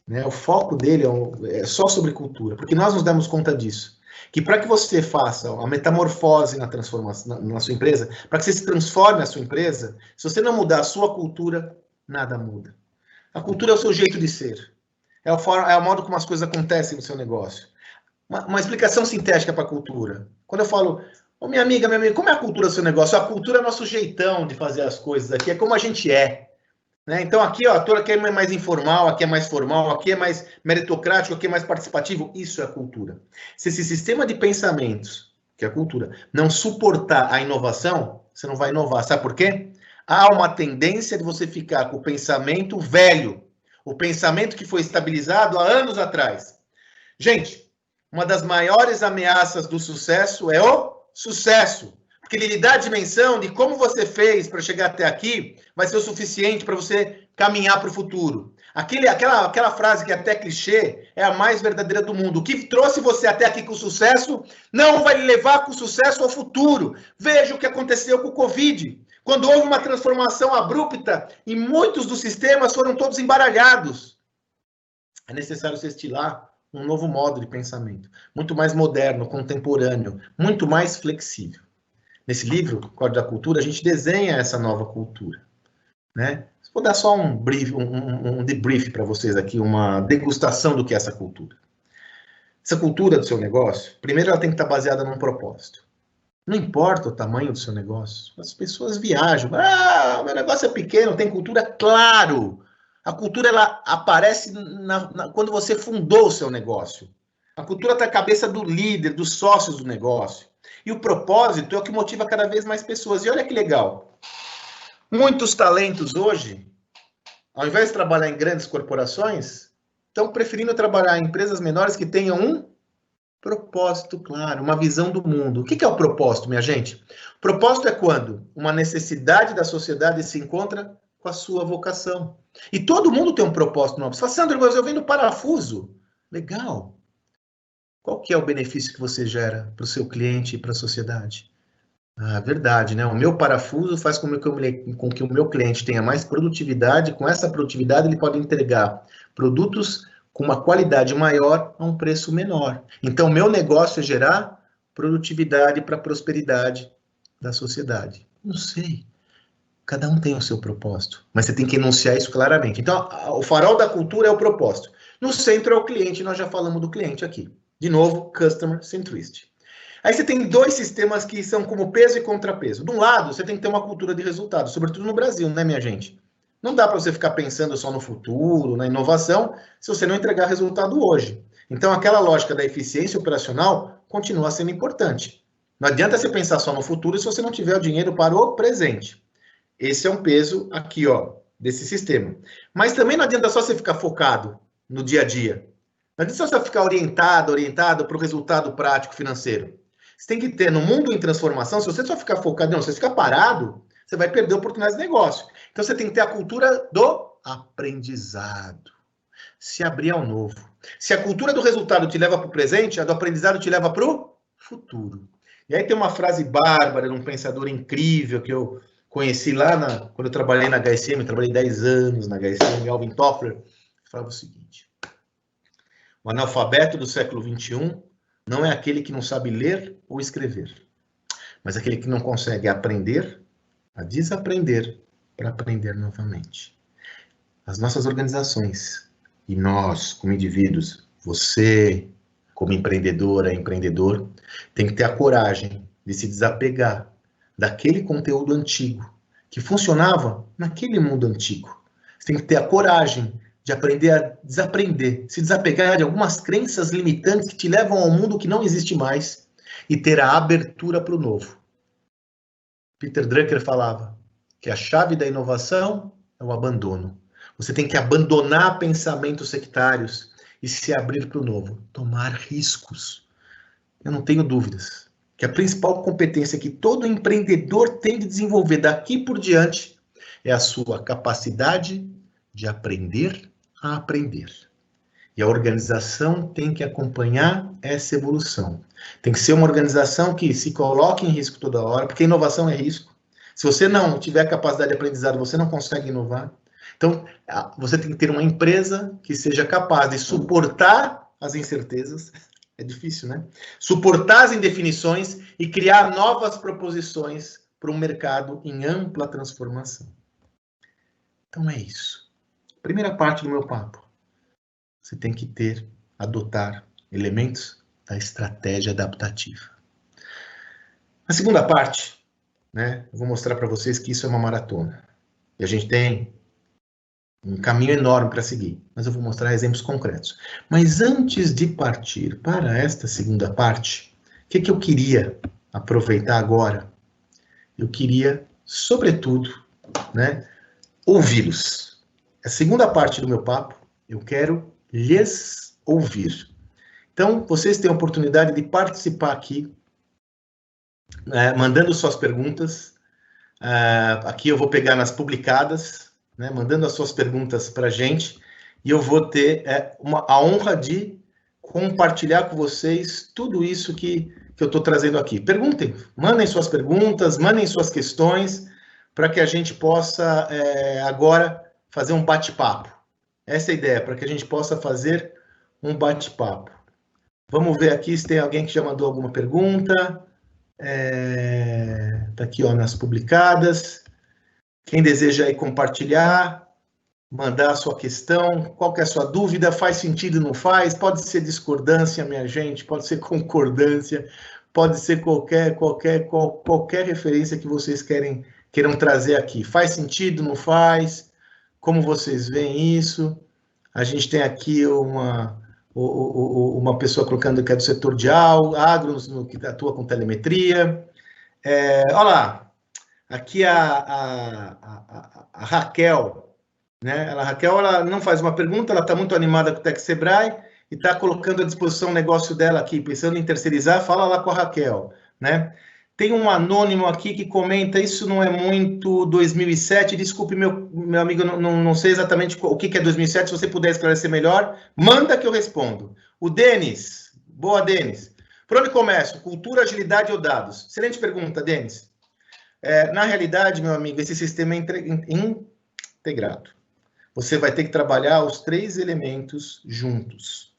né, o foco dele é só sobre cultura, porque nós nos damos conta disso. Que para que você faça a metamorfose na transformação na sua empresa, para que você se transforme na sua empresa, se você não mudar a sua cultura, nada muda. A cultura é o seu jeito de ser. É o modo como as coisas acontecem no seu negócio. Uma explicação sintética para a cultura. Quando eu falo, minha amiga, como é a cultura do seu negócio? A cultura é nosso jeitão de fazer as coisas aqui, é como a gente é. Né? Então aqui, aqui é mais informal, aqui é mais formal, aqui é mais meritocrático, aqui é mais participativo. Isso é a cultura. Se esse sistema de pensamentos, que é a cultura, não suportar a inovação, você não vai inovar. Sabe por quê? Há uma tendência de você ficar com o pensamento velho, o pensamento que foi estabilizado há anos atrás. Gente, uma das maiores ameaças do sucesso é o sucesso. Porque ele lhe dá a dimensão de como você fez para chegar até aqui, vai ser o suficiente para você caminhar para o futuro. Aquela frase que é até clichê é a mais verdadeira do mundo. O que trouxe você até aqui com sucesso não vai lhe levar com sucesso ao futuro. Veja o que aconteceu com o Covid. Quando houve uma transformação abrupta e muitos dos sistemas foram todos embaralhados. É necessário se estilar um novo modo de pensamento, muito mais moderno, contemporâneo, muito mais flexível. Nesse livro, Código da Cultura, a gente desenha essa nova cultura, né? Vou dar só um debrief para vocês aqui, uma degustação do que é essa cultura. Essa cultura do seu negócio, primeiro ela tem que estar baseada num propósito. Não importa o tamanho do seu negócio, as pessoas viajam. Ah, meu negócio é pequeno, tem cultura, claro. A cultura ela aparece quando você fundou o seu negócio. A cultura está na cabeça do líder, dos sócios do negócio. E o propósito é o que motiva cada vez mais pessoas. E olha que legal. Muitos talentos hoje, ao invés de trabalhar em grandes corporações, estão preferindo trabalhar em empresas menores que tenham um propósito claro, uma visão do mundo. O que é o propósito, minha gente? O propósito é quando uma necessidade da sociedade se encontra com a sua vocação. E todo mundo tem um propósito novo. Você fala, Sandro, mas eu vendo parafuso. Legal. Qual que é o benefício que você gera para o seu cliente e para a sociedade? Ah, verdade, né? O meu parafuso faz com que o meu cliente tenha mais produtividade. Com essa produtividade, ele pode entregar produtos com uma qualidade maior a um preço menor. Então, o meu negócio é gerar produtividade para a prosperidade da sociedade. Não sei. Cada um tem o seu propósito, mas você tem que enunciar isso claramente. Então, o farol da cultura é o propósito. No centro é o cliente, nós já falamos do cliente aqui. De novo, Customer Centricity. Aí você tem dois sistemas que são como peso e contrapeso. De um lado, você tem que ter uma cultura de resultado, sobretudo no Brasil, né, minha gente? Não dá para você ficar pensando só no futuro, na inovação, se você não entregar resultado hoje. Então, aquela lógica da eficiência operacional continua sendo importante. Não adianta você pensar só no futuro se você não tiver o dinheiro para o presente. Esse é um peso aqui, ó, desse sistema. Mas também não adianta só você ficar focado no dia a dia. Não adianta só você ficar orientado para o resultado prático financeiro. Você tem que ter, no mundo em transformação, se você só ficar focado, não, se você ficar parado, você vai perder oportunidades de negócio. Então, você tem que ter a cultura do aprendizado. Se abrir ao novo. Se a cultura do resultado te leva para o presente, a do aprendizado te leva para o futuro. E aí tem uma frase bárbara de um pensador incrível que eu conheci lá quando eu trabalhei na HSM, trabalhei 10 anos na HSM, Alvin Toffler, falava o seguinte: o analfabeto do século XXI não é aquele que não sabe ler ou escrever, mas aquele que não consegue aprender a desaprender para aprender novamente. As nossas organizações e nós, como indivíduos, você, como empreendedora, empreendedor, tem que ter a coragem de se desapegar daquele conteúdo antigo, que funcionava naquele mundo antigo. Você tem que ter a coragem de aprender a desaprender, se desapegar de algumas crenças limitantes que te levam ao mundo que não existe mais e ter a abertura para o novo. Peter Drucker falava que a chave da inovação é o abandono. Você tem que abandonar pensamentos sectários e se abrir para o novo, tomar riscos. Eu não tenho dúvidas que a principal competência que todo empreendedor tem de desenvolver daqui por diante é a sua capacidade de aprender a aprender. E a organização tem que acompanhar essa evolução. Tem que ser uma organização que se coloque em risco toda hora, porque inovação é risco. Se você não tiver capacidade de aprendizado, você não consegue inovar. Então, você tem que ter uma empresa que seja capaz de suportar as incertezas. É difícil, né? Suportar as indefinições e criar novas proposições para um mercado em ampla transformação. Então é isso. Primeira parte do meu papo. Você tem que adotar elementos da estratégia adaptativa. A segunda parte, né? Eu vou mostrar para vocês que isso é uma maratona. E a gente tem um caminho enorme para seguir, mas eu vou mostrar exemplos concretos. Mas antes de partir para esta segunda parte, o que eu queria aproveitar agora eu queria, sobretudo, né, ouvi-los. A segunda parte do meu papo, eu quero lhes ouvir. Então, vocês têm a oportunidade de participar aqui, mandando suas perguntas. Aqui eu vou pegar nas publicadas, né, mandando as suas perguntas para a gente, e eu vou ter a honra de compartilhar com vocês tudo isso que eu estou trazendo aqui. Perguntem, mandem suas perguntas, mandem suas questões, para que a gente possa agora fazer um bate-papo. Essa é a ideia, para que a gente possa fazer um bate-papo. Vamos ver aqui se tem alguém que já mandou alguma pergunta. Tá aqui, ó, nas publicadas. Quem deseja aí compartilhar, mandar a sua questão, qual que é a sua dúvida, faz sentido, não faz? Pode ser discordância, minha gente, pode ser concordância, pode ser qualquer referência que vocês queiram trazer aqui. Faz sentido, não faz? Como vocês veem isso? A gente tem aqui uma pessoa colocando que é do setor de agro, que atua com telemetria. Olha lá, aqui a Raquel, né? A Raquel, ela não faz uma pergunta, ela está muito animada com o Tec Sebrae e está colocando à disposição o negócio dela aqui, pensando em terceirizar. Fala lá com a Raquel, né? Tem um anônimo aqui que comenta, isso não é muito 2007, desculpe, meu amigo, não sei exatamente o que é 2007, se você puder esclarecer melhor, manda que eu respondo. O Denis, boa, Denis. Por onde começo? Cultura, agilidade ou dados? Excelente pergunta, Denis. Na realidade, meu amigo, esse sistema é integrado. Você vai ter que trabalhar os 3 elementos juntos.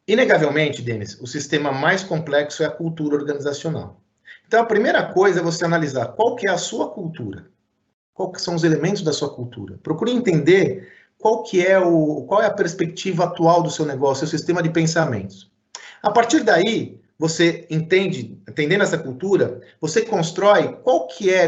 Inegavelmente, Denis, o sistema mais complexo é a cultura organizacional. Então, a primeira coisa é você analisar qual que é a sua cultura, quais são os elementos da sua cultura. Procure entender qual é a perspectiva atual do seu negócio, seu sistema de pensamentos. A partir daí, você entendendo essa cultura, você constrói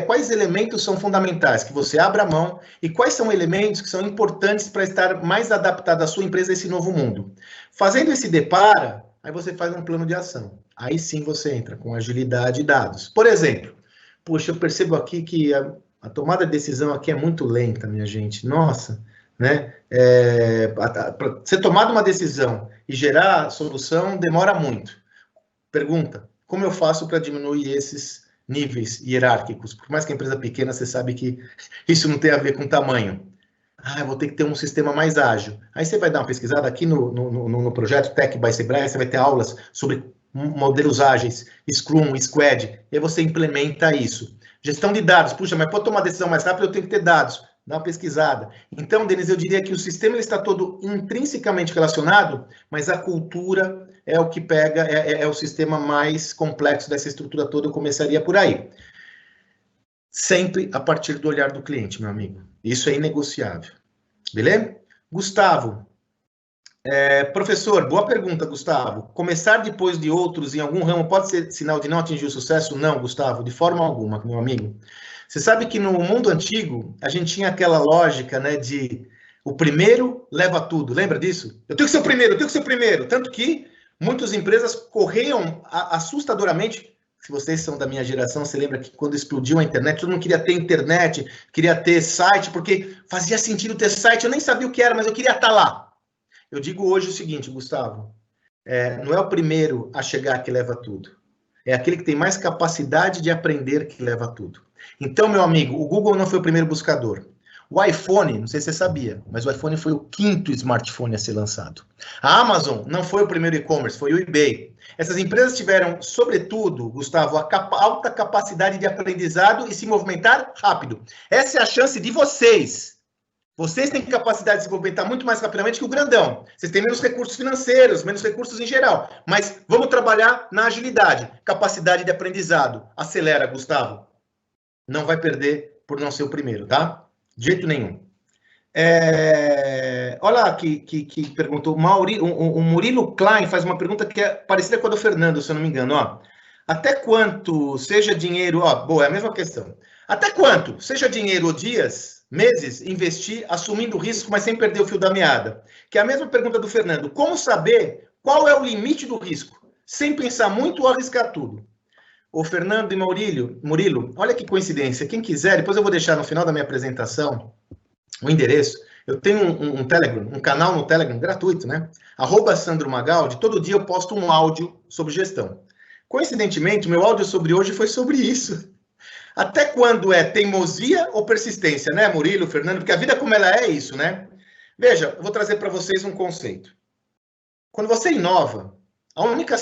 quais elementos são fundamentais, que você abra a mão, e quais são elementos que são importantes para estar mais adaptado à sua empresa a esse novo mundo. Fazendo esse depara, aí você faz um plano de ação. Aí sim você entra com agilidade e dados. Por exemplo, puxa, eu percebo aqui que a tomada de decisão aqui é muito lenta, minha gente. Nossa, né? Para ser tomada uma decisão e gerar solução demora muito. Pergunta, como eu faço para diminuir esses níveis hierárquicos? Por mais que a empresa é pequena, você sabe que isso não tem a ver com tamanho. Eu vou ter que ter um sistema mais ágil. Aí você vai dar uma pesquisada aqui no projeto Tech by Sebrae, você vai ter aulas sobre modelos ágeis, Scrum, Squad, e aí você implementa isso. Gestão de dados, puxa, mas para tomar decisão mais rápida eu tenho que ter dados. Dá uma pesquisada. Então, Denis, eu diria que o sistema ele está todo intrinsecamente relacionado, mas a cultura é o que pega, é o sistema mais complexo dessa estrutura toda, eu começaria por aí. Sempre a partir do olhar do cliente, meu amigo. Isso é inegociável. Beleza? Gustavo. Professor, boa pergunta, Gustavo. Começar depois de outros em algum ramo pode ser sinal de não atingir o sucesso? Não, Gustavo, de forma alguma, meu amigo. Você sabe que no mundo antigo, a gente tinha aquela lógica, né, de o primeiro leva tudo. Lembra disso? Eu tenho que ser o primeiro, eu tenho que ser o primeiro. Tanto que muitas empresas corriam assustadoramente. Se vocês são da minha geração, você lembra que quando explodiu a internet, todo mundo queria ter internet, queria ter site, porque fazia sentido ter site. Eu nem sabia o que era, mas eu queria estar lá. Eu digo hoje o seguinte, Gustavo, não é o primeiro a chegar que leva tudo. É aquele que tem mais capacidade de aprender que leva tudo. Então, meu amigo, o Google não foi o primeiro buscador. O iPhone, não sei se você sabia, mas o iPhone foi o 5º smartphone a ser lançado. A Amazon não foi o primeiro e-commerce, foi o eBay. Essas empresas tiveram, sobretudo, Gustavo, alta capacidade de aprendizado e se movimentar rápido. Essa é a chance de vocês. Vocês têm capacidade de se movimentar muito mais rapidamente que o grandão. Vocês têm menos recursos financeiros, menos recursos em geral. Mas vamos trabalhar na agilidade, capacidade de aprendizado. Acelera, Gustavo. Não vai perder por não ser o primeiro, tá? De jeito nenhum. Olha lá que perguntou. O Murilo Klein faz uma pergunta que é parecida com a do Fernando, se eu não me engano. Ó. Até quanto, seja dinheiro... boa, é a mesma questão. Até quanto, seja dinheiro ou dias, meses, investir, assumindo o risco, mas sem perder o fio da meada? Que é a mesma pergunta do Fernando. Como saber qual é o limite do risco? Sem pensar muito ou arriscar tudo? O Fernando e Murilo, olha que coincidência. Quem quiser, depois eu vou deixar no final da minha apresentação o endereço. Eu tenho um Telegram, um canal no Telegram gratuito, né? @Sandro Magaldi. Todo dia eu posto um áudio sobre gestão. Coincidentemente, o meu áudio sobre hoje foi sobre isso. Até quando é teimosia ou persistência, né, Murilo, Fernando? Porque a vida como ela é isso, né? Veja, eu vou trazer para vocês um conceito. Quando você inova, a única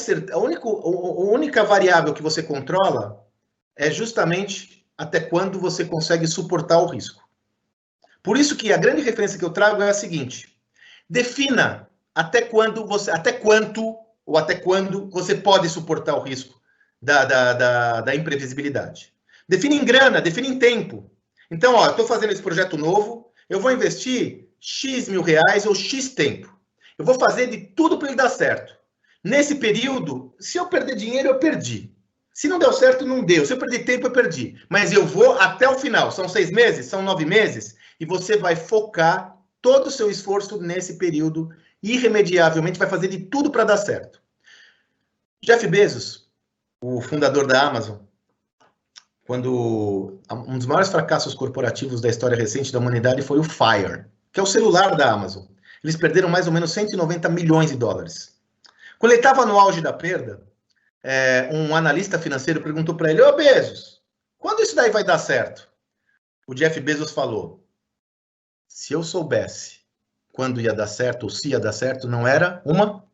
variável que você controla é justamente até quando você consegue suportar o risco. Por isso que a grande referência que eu trago é a seguinte: defina até quanto você pode suportar o risco da imprevisibilidade. Define em grana, define em tempo. Então, ó, eu estou fazendo esse projeto novo, eu vou investir X mil reais ou X tempo. Eu vou fazer de tudo para ele dar certo. Nesse período, se eu perder dinheiro, eu perdi. Se não deu certo, não deu. Se eu perder tempo, eu perdi. Mas eu vou até o final. São 6 meses? São 9 meses? E você vai focar todo o seu esforço nesse período. Irremediavelmente, vai fazer de tudo para dar certo. Jeff Bezos, o fundador da Amazon, quando um dos maiores fracassos corporativos da história recente da humanidade foi o Fire, que é o celular da Amazon. Eles perderam mais ou menos 190 milhões de dólares. Quando ele estava no auge da perda, um analista financeiro perguntou para ele: ô Bezos, quando isso daí vai dar certo? O Jeff Bezos falou: se eu soubesse quando ia dar certo ou se ia dar certo, não era uma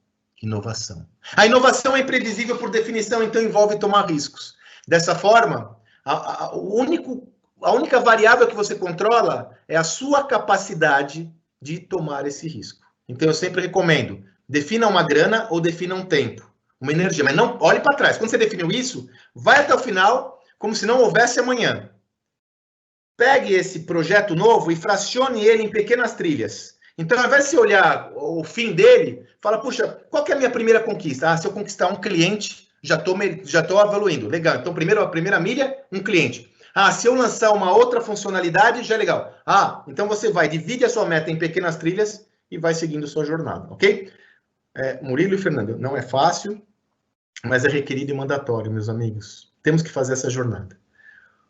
inovação. A inovação é imprevisível por definição, então envolve tomar riscos. Dessa forma, a única variável que você controla é a sua capacidade de tomar esse risco. Então eu sempre recomendo: defina uma grana ou defina um tempo, uma energia, mas não olhe para trás. Quando você definiu isso, vai até o final como se não houvesse amanhã. Pegue esse projeto novo e fracione ele em pequenas trilhas. Então, ao invés de você olhar o fim dele, fala: puxa, qual que é a minha primeira conquista? Se eu conquistar um cliente, já estou evoluindo. Legal. Então, a primeira milha, um cliente. Se eu lançar uma outra funcionalidade, já é legal. Então você divide a sua meta em pequenas trilhas e vai seguindo sua jornada, ok? Murilo e Fernando, não é fácil, mas é requerido e mandatório, meus amigos. Temos que fazer essa jornada.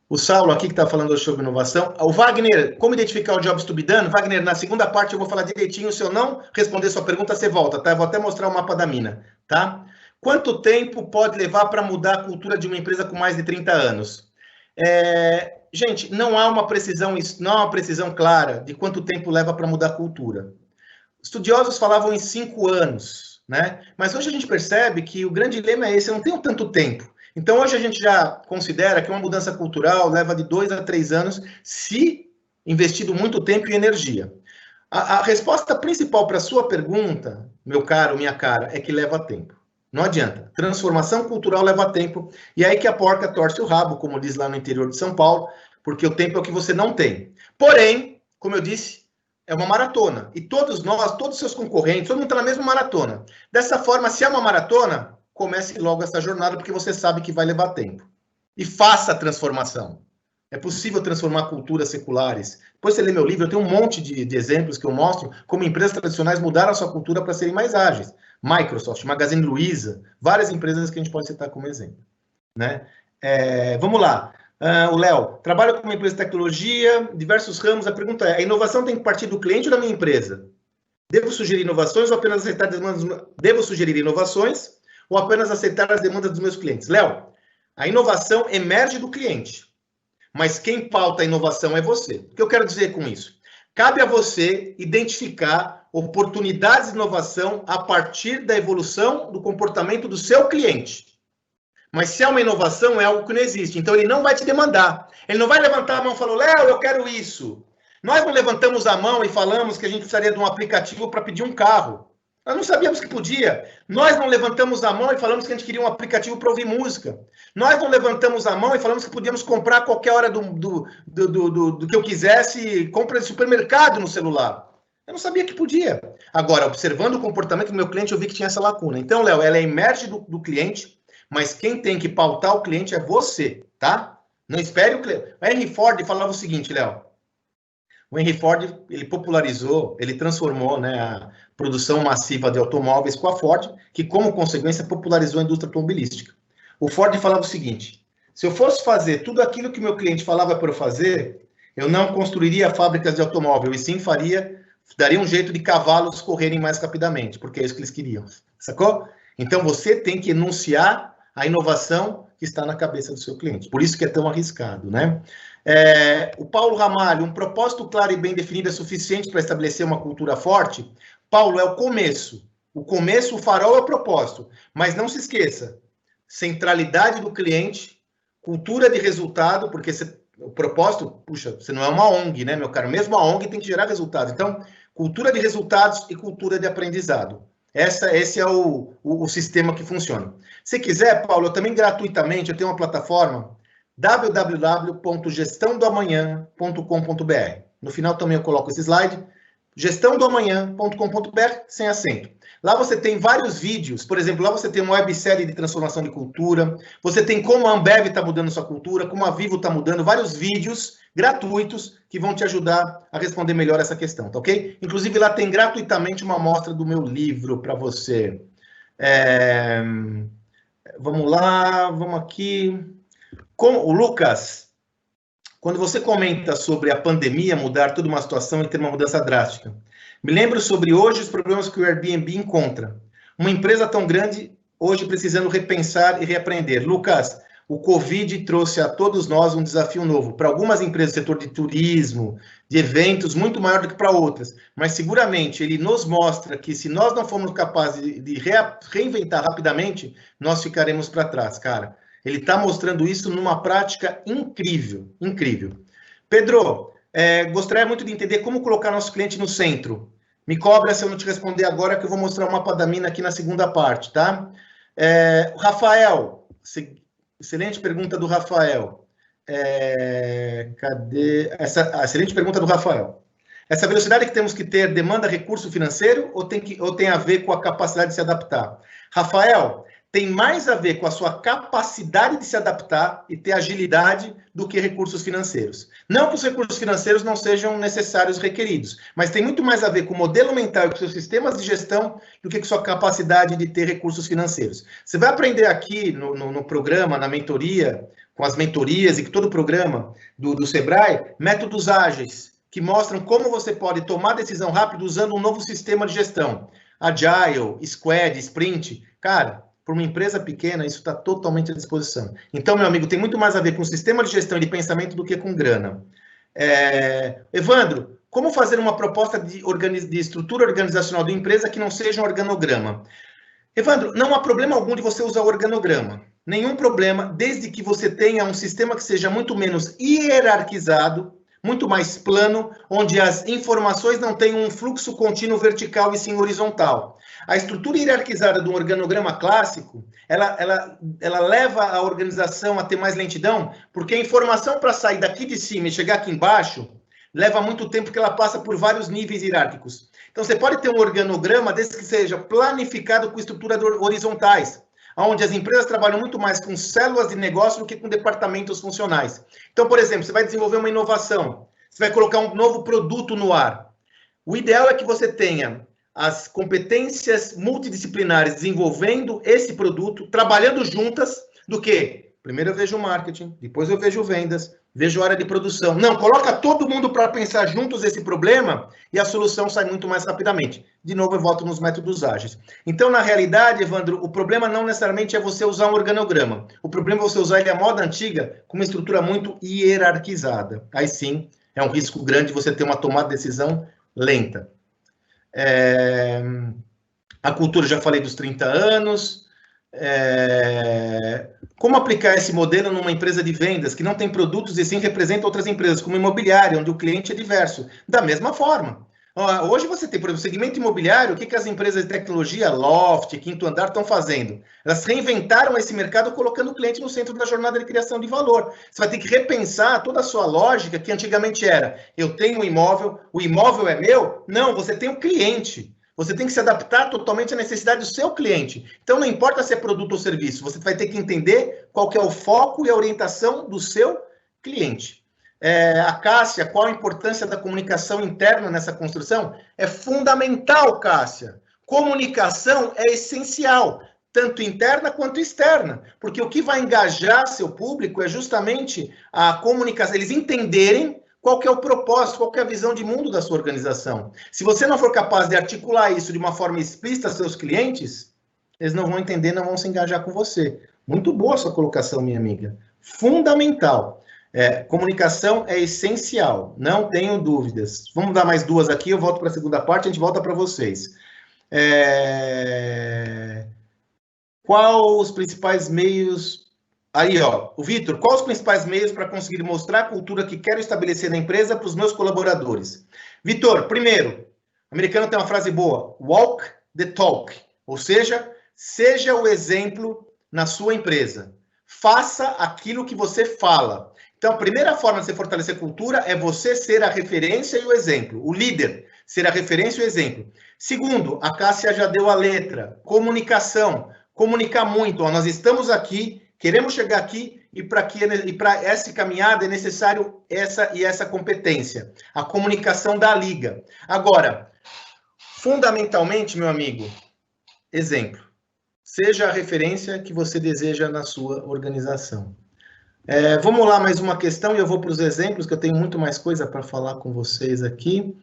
O Saulo aqui que está falando sobre inovação. O Wagner, como identificar o jobs to be done? Wagner, na segunda parte eu vou falar direitinho. Se eu não responder sua pergunta, você volta, tá? Eu vou até mostrar o mapa da mina, tá? Quanto tempo pode levar para mudar a cultura de uma empresa com mais de 30 anos? Gente, não há uma precisão clara de quanto tempo leva para mudar a cultura. Estudiosos falavam em 5 anos, né? Mas hoje a gente percebe que o grande dilema é esse: eu não tenho tanto tempo. Então, hoje a gente já considera que uma mudança cultural leva de 2 a 3 anos, se investido muito tempo e energia. A resposta principal para a sua pergunta, meu caro, minha cara, é que leva tempo. Não adianta. Transformação cultural leva tempo. E é aí que a porca torce o rabo, como diz lá no interior de São Paulo, porque o tempo é o que você não tem. Porém, como eu disse, é uma maratona. E todos nós, todos os seus concorrentes, todo mundo está na mesma maratona. Dessa forma, se é uma maratona, comece logo essa jornada, porque você sabe que vai levar tempo. E faça a transformação. É possível transformar culturas seculares. Depois você lê meu livro, eu tenho um monte de exemplos que eu mostro como empresas tradicionais mudaram a sua cultura para serem mais ágeis. Microsoft, Magazine Luiza, várias empresas que a gente pode citar como exemplo, né? Vamos lá. O Léo, trabalho com uma empresa de tecnologia, diversos ramos. A pergunta é: a inovação tem que partir do cliente ou da minha empresa? Devo sugerir inovações ou apenas aceitar demandas? Devo sugerir inovações ou apenas aceitar as demandas dos meus clientes? Léo, a inovação emerge do cliente, mas quem pauta a inovação é você. O que eu quero dizer com isso? Cabe a você identificar oportunidades de inovação a partir da evolução do comportamento do seu cliente. Mas se é uma inovação, é algo que não existe. Então, ele não vai te demandar. Ele não vai levantar a mão e falar: Léo, eu quero isso. Nós não levantamos a mão e falamos que a gente precisaria de um aplicativo para pedir um carro. Nós não sabíamos que podia. Nós não levantamos a mão e falamos que a gente queria um aplicativo para ouvir música. Nós não levantamos a mão e falamos que podíamos comprar a qualquer hora do que eu quisesse, compra de supermercado no celular. Eu não sabia que podia. Agora, observando o comportamento do meu cliente, eu vi que tinha essa lacuna. Então, Léo, ela emerge do cliente, mas quem tem que pautar o cliente é você, tá? Não espere o cliente. O Henry Ford falava o seguinte, Léo. O Henry Ford, ele popularizou, ele transformou, né, a produção massiva de automóveis com a Ford, que, como consequência, popularizou a indústria automobilística. O Ford falava o seguinte: Se eu fosse fazer tudo aquilo que meu cliente falava para eu fazer, eu não construiria fábricas de automóvel, e sim daria um jeito de cavalos correrem mais rapidamente, porque é isso que eles queriam, sacou? Então, você tem que enunciar a inovação que está na cabeça do seu cliente. Por isso que é tão arriscado, né? O Paulo Ramalho, um propósito claro e bem definido é suficiente para estabelecer uma cultura forte? Paulo, é o começo. O começo, o farol é o propósito. Mas não se esqueça, centralidade do cliente, cultura de resultado, porque o propósito, puxa, você não é uma ONG, né, meu caro? Mesmo a ONG tem que gerar resultado. Então, cultura de resultados e cultura de aprendizado. Esse é o sistema que funciona. Se quiser, Paulo, eu também gratuitamente, eu tenho uma plataforma, www.gestãodoamanhã.com.br. No final também eu coloco esse slide, gestãodoamanhã.com.br, sem acento. Lá você tem vários vídeos, por exemplo, lá você tem uma websérie de transformação de cultura, você tem como a Ambev está mudando sua cultura, como a Vivo está mudando, vários vídeos gratuitos que vão te ajudar a responder melhor essa questão, tá ok? Inclusive lá tem gratuitamente uma amostra do meu livro para você. Vamos lá, vamos aqui. O Lucas, quando você comenta sobre a pandemia mudar toda uma situação e ter uma mudança drástica, me lembro sobre hoje os problemas que o Airbnb encontra. Uma empresa tão grande, hoje precisando repensar e reaprender. Lucas, o Covid trouxe a todos nós um desafio novo. Para algumas empresas do setor de turismo, de eventos, muito maior do que para outras. Mas, seguramente, ele nos mostra que se nós não formos capazes de reinventar rapidamente, nós ficaremos para trás, cara. Ele está mostrando isso numa prática incrível, incrível. Pedro, gostaria muito de entender como colocar nosso cliente no centro. Me cobra se eu não te responder agora, que eu vou mostrar o mapa da mina aqui na segunda parte, tá? Rafael, excelente pergunta do Rafael. Cadê? Excelente pergunta do Rafael. Essa velocidade que temos que ter demanda recurso financeiro ou tem a ver com a capacidade de se adaptar? Rafael, tem mais a ver com a sua capacidade de se adaptar e ter agilidade do que recursos financeiros. Não que os recursos financeiros não sejam necessários e requeridos, mas tem muito mais a ver com o modelo mental e com seus sistemas de gestão do que com sua capacidade de ter recursos financeiros. Você vai aprender aqui no programa, na mentoria, com as mentorias e com todo o programa do Sebrae, métodos ágeis, que mostram como você pode tomar decisão rápida usando um novo sistema de gestão. Agile, Squad, Sprint. Cara, para uma empresa pequena, isso está totalmente à disposição. Então, meu amigo, tem muito mais a ver com sistema de gestão e de pensamento do que com grana. Evandro, como fazer uma proposta de estrutura organizacional de empresa que não seja um organograma? Evandro, não há problema algum de você usar o organograma. Nenhum problema, desde que você tenha um sistema que seja muito menos hierarquizado, muito mais plano, onde as informações não tenham um fluxo contínuo vertical e sim horizontal. A estrutura hierarquizada de um organograma clássico, ela leva a organização a ter mais lentidão, porque a informação para sair daqui de cima e chegar aqui embaixo, leva muito tempo, porque ela passa por vários níveis hierárquicos. Então, você pode ter um organograma desde que seja planificado com estruturas horizontais, onde as empresas trabalham muito mais com células de negócio do que com departamentos funcionais. Então, por exemplo, você vai desenvolver uma inovação, você vai colocar um novo produto no ar. O ideal é que você tenha as competências multidisciplinares desenvolvendo esse produto, trabalhando juntas, do que primeiro eu vejo o marketing, depois eu vejo vendas, vejo a área de produção. Não, coloca todo mundo para pensar juntos esse problema e a solução sai muito mais rapidamente. De novo, eu volto nos métodos ágeis. Então, na realidade, Evandro, o problema não necessariamente é você usar um organograma. O problema é você usar ele à moda antiga, com uma estrutura muito hierarquizada. Aí sim, é um risco grande você ter uma tomada de decisão lenta. A cultura, já falei dos 30 anos. Como aplicar esse modelo numa empresa de vendas que não tem produtos e sim representa outras empresas, como imobiliária, onde o cliente é diverso? Da mesma forma. Hoje você tem, por exemplo, segmento imobiliário, o que as empresas de tecnologia, Loft, Quinto Andar, estão fazendo? Elas reinventaram esse mercado colocando o cliente no centro da jornada de criação de valor. Você vai ter que repensar toda a sua lógica, que antigamente era, eu tenho um imóvel, o imóvel é meu? Não, você tem um cliente. Você tem que se adaptar totalmente à necessidade do seu cliente. Então, não importa se é produto ou serviço, você vai ter que entender qual que é o foco e a orientação do seu cliente. A Cássia, qual a importância da comunicação interna nessa construção? É fundamental, Cássia. Comunicação é essencial. tanto interna quanto externa, porque o que vai engajar seu público é justamente a comunicação, eles entenderem qual que é o propósito, qual que é a visão de mundo da sua organização. Se você não for capaz de articular isso de uma forma explícita aos seus clientes, eles não vão entender, não vão se engajar com você. Muito boa a sua colocação, minha amiga. Fundamental. Comunicação é essencial, não tenho dúvidas. Vamos dar mais duas aqui, eu volto para a segunda parte, a gente volta para vocês. Qual os principais meios... Aí, ó, o Vitor, quais os principais meios para conseguir mostrar a cultura que quero estabelecer na empresa para os meus colaboradores? Vitor, primeiro, o americano tem uma frase boa, walk the talk, ou seja o exemplo na sua empresa. Faça aquilo que você fala. Então, a primeira forma de você fortalecer a cultura é você ser a referência e o exemplo. O líder, ser a referência e o exemplo. Segundo, a Cássia já deu a letra, comunicação. Comunicar muito. Ó, nós estamos aqui, queremos chegar aqui e para essa caminhada é necessário essa competência. A comunicação da liga. Agora, fundamentalmente, meu amigo, exemplo. Seja a referência que você deseja na sua organização. Vamos lá, mais uma questão, e eu vou para os exemplos, que eu tenho muito mais coisa para falar com vocês aqui.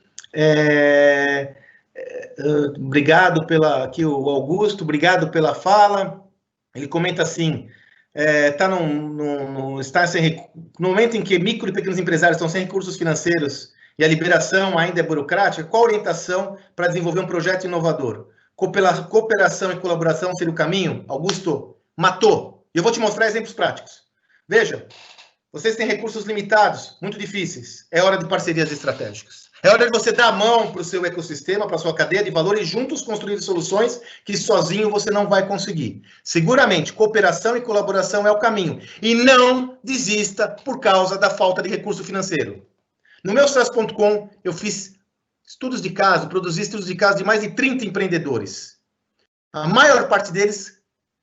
Obrigado aqui o Augusto, obrigado pela fala. Ele comenta assim, no momento em que micro e pequenos empresários estão sem recursos financeiros e a liberação ainda é burocrática, qual a orientação para desenvolver um projeto inovador? Cooperação e colaboração seria o caminho? Augusto, matou. E eu vou te mostrar exemplos práticos. Veja, vocês têm recursos limitados, muito difíceis. É hora de parcerias estratégicas. É hora de você dar a mão para o seu ecossistema, para a sua cadeia de valor e juntos construir soluções que sozinho você não vai conseguir. Seguramente, cooperação e colaboração é o caminho. E não desista por causa da falta de recurso financeiro. No meu sucesso.com, eu fiz estudos de caso, produzi estudos de caso de mais de 30 empreendedores. A maior parte deles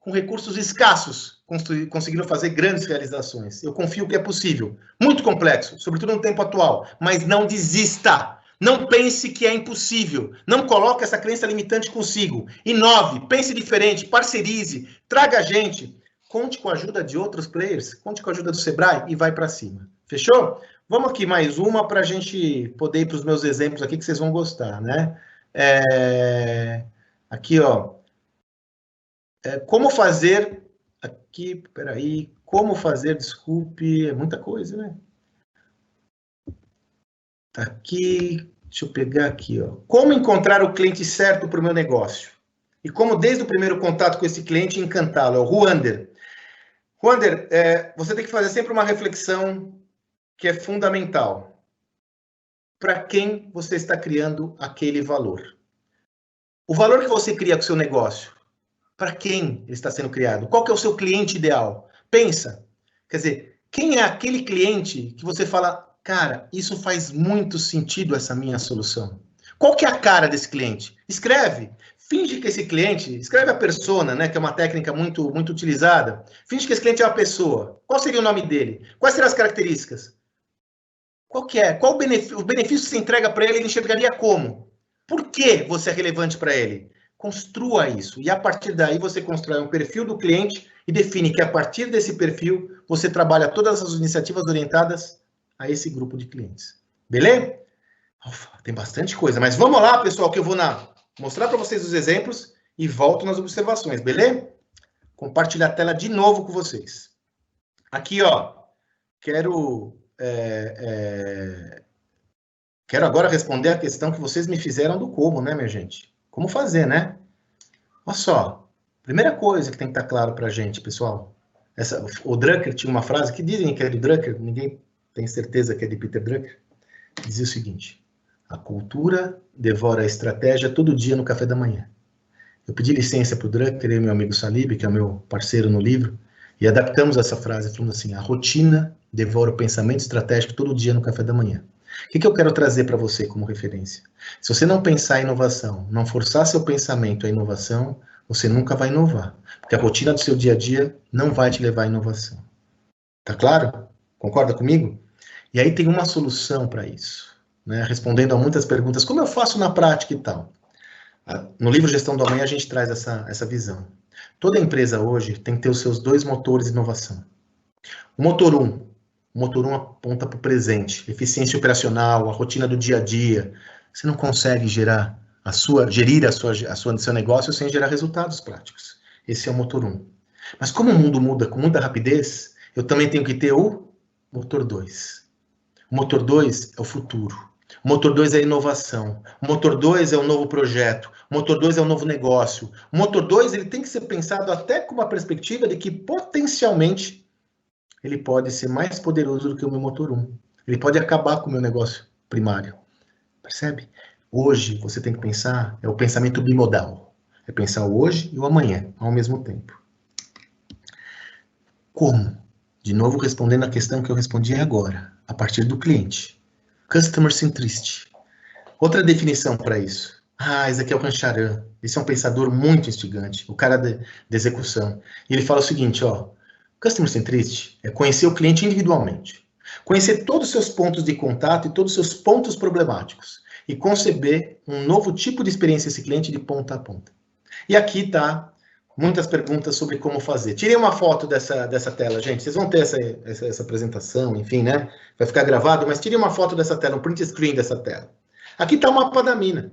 com recursos escassos, conseguiram fazer grandes realizações. Eu confio que é possível. Muito complexo, sobretudo no tempo atual. Mas não desista. Não pense que é impossível. Não coloque essa crença limitante consigo. Inove, pense diferente, parcerize, traga gente. Conte com a ajuda de outros players, conte com a ajuda do Sebrae e vai para cima. Fechou? Vamos aqui mais uma para a gente poder ir para os meus exemplos aqui que vocês vão gostar, né? Aqui, ó. Como fazer... Aqui, peraí. Como fazer, desculpe, é muita coisa, né? Tá aqui, deixa eu pegar aqui, ó. Como encontrar o cliente certo para o meu negócio? E como, desde o primeiro contato com esse cliente, encantá-lo? É o Ruander. Ruander, você tem que fazer sempre uma reflexão que é fundamental. Para quem você está criando aquele valor? O valor que você cria com o seu negócio, para quem ele está sendo criado? Qual que é o seu cliente ideal? Pensa. Quer dizer, quem é aquele cliente que você fala, cara, isso faz muito sentido, essa minha solução? Qual que é a cara desse cliente? Escreve. Finge que esse cliente, escreve a persona, né, que é uma técnica muito, muito utilizada. Finge que esse cliente é uma pessoa. Qual seria o nome dele? Quais seriam as características? Qual que é? Qual o benefício que você entrega para ele, ele enxergaria como? Por que você é relevante para ele? Construa isso. E a partir daí você constrói um perfil do cliente e define que a partir desse perfil você trabalha todas as iniciativas orientadas a esse grupo de clientes. Beleza? Tem bastante coisa, mas vamos lá, pessoal, que eu vou mostrar para vocês os exemplos e volto nas observações, beleza? Compartilhar a tela de novo com vocês. Aqui, ó, quero agora responder a questão que vocês me fizeram do como, né, minha gente? Como fazer, né? Olha só, primeira coisa que tem que estar claro para a gente, pessoal. O Drucker tinha uma frase que dizem que é do Drucker, ninguém tem certeza que é de Peter Drucker. Dizia o seguinte: a cultura devora a estratégia todo dia no café da manhã. Eu pedi licença para o Drucker, eu e meu amigo Salib, que é o meu parceiro no livro, e adaptamos essa frase falando assim: a rotina devora o pensamento estratégico todo dia no café da manhã. O que eu quero trazer para você como referência? Se você não pensar em inovação, não forçar seu pensamento à inovação, você nunca vai inovar. Porque a rotina do seu dia a dia não vai te levar à inovação. Tá claro? Concorda comigo? E aí tem uma solução para isso, né? Respondendo a muitas perguntas, como eu faço na prática e tal. No livro Gestão do Amanhã a gente traz essa visão. Toda empresa hoje tem que ter os seus 2 motores de inovação. O motor 1 aponta para o presente, eficiência operacional, a rotina do dia a dia. Você não consegue gerir seu negócio sem gerar resultados práticos. Esse é o motor 1. Mas como o mundo muda com muita rapidez, eu também tenho que ter o motor 2. O motor 2 é o futuro. O motor 2 é a inovação. O motor 2 é o novo projeto. O motor 2 é o novo negócio. O motor 2 ele tem que ser pensado até com uma perspectiva de que potencialmente ele pode ser mais poderoso do que o meu motor 1. Ele pode acabar com o meu negócio primário. Percebe? Hoje você tem que pensar, é o pensamento bimodal. É pensar o hoje e o amanhã ao mesmo tempo. Como? De novo respondendo a questão que eu respondi agora, a partir do cliente. Customer centricity. Outra definição para isso. Esse aqui é o Rancharan. Esse é um pensador muito instigante, o cara de execução. E ele fala o seguinte, Customer centricity é conhecer o cliente individualmente. Conhecer todos os seus pontos de contato e todos os seus pontos problemáticos. E conceber um novo tipo de experiência esse cliente de ponta a ponta. E aqui está muitas perguntas sobre como fazer. Tirei uma foto dessa tela, gente. Vocês vão ter essa apresentação, enfim, né? Vai ficar gravado, mas tirei uma foto dessa tela, um print screen dessa tela. Aqui está o mapa da mina.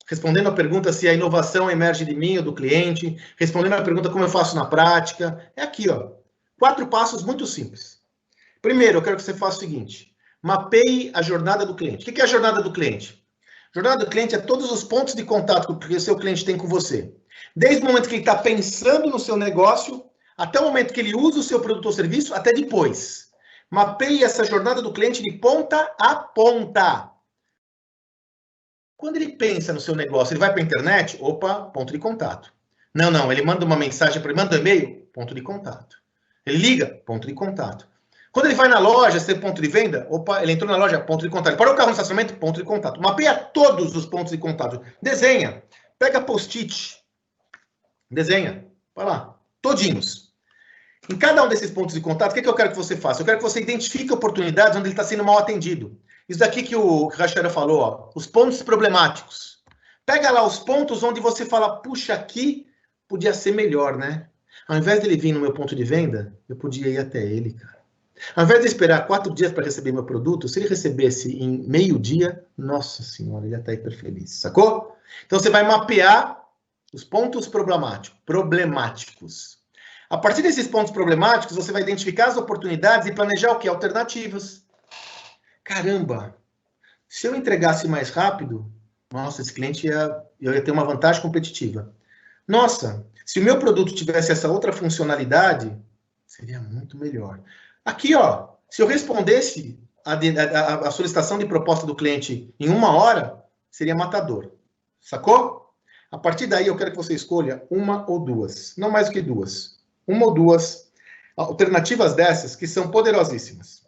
Respondendo a pergunta se a inovação emerge de mim ou do cliente. Respondendo a pergunta como eu faço na prática. É aqui, 4 passos muito simples. Primeiro, eu quero que você faça o seguinte. Mapeie a jornada do cliente. O que é a jornada do cliente? A jornada do cliente é todos os pontos de contato que o seu cliente tem com você. Desde o momento que ele está pensando no seu negócio, até o momento que ele usa o seu produto ou serviço, até depois. Mapeie essa jornada do cliente de ponta a ponta. Quando ele pensa no seu negócio, ele vai para a internet? Opa, ponto de contato. Não, ele manda uma mensagem para ele, manda um e-mail? Ponto de contato. Ele liga? Ponto de contato. Quando ele vai na loja, ser ponto de venda? Opa, ele entrou na loja? Ponto de contato. Ele parou o carro no estacionamento? Ponto de contato. Mapeia todos os pontos de contato. Desenha. Pega post-it. Desenha. Vai lá. Todinhos. Em cada um desses pontos de contato, o que eu quero que você faça? Eu quero que você identifique oportunidades onde ele está sendo mal atendido. Isso daqui que o Rancharan falou, os pontos problemáticos. Pega lá os pontos onde você fala, puxa, aqui podia ser melhor, né? Ao invés dele vir no meu ponto de venda, eu podia ir até ele, cara. Ao invés de esperar 4 dias para receber meu produto, se ele recebesse em meio-dia, nossa senhora, ele ia estar hiper feliz, sacou? Então você vai mapear os pontos problemáticos. A partir desses pontos problemáticos, você vai identificar as oportunidades e planejar o quê? Alternativas. Caramba, se eu entregasse mais rápido, nossa, esse cliente eu ia ter uma vantagem competitiva. Nossa, se o meu produto tivesse essa outra funcionalidade, seria muito melhor. Aqui, se eu respondesse a solicitação de proposta do cliente em 1 hora, seria matador. Sacou? A partir daí, eu quero que você escolha 1 ou 2, não mais do que 2. 1 ou 2 alternativas dessas que são poderosíssimas.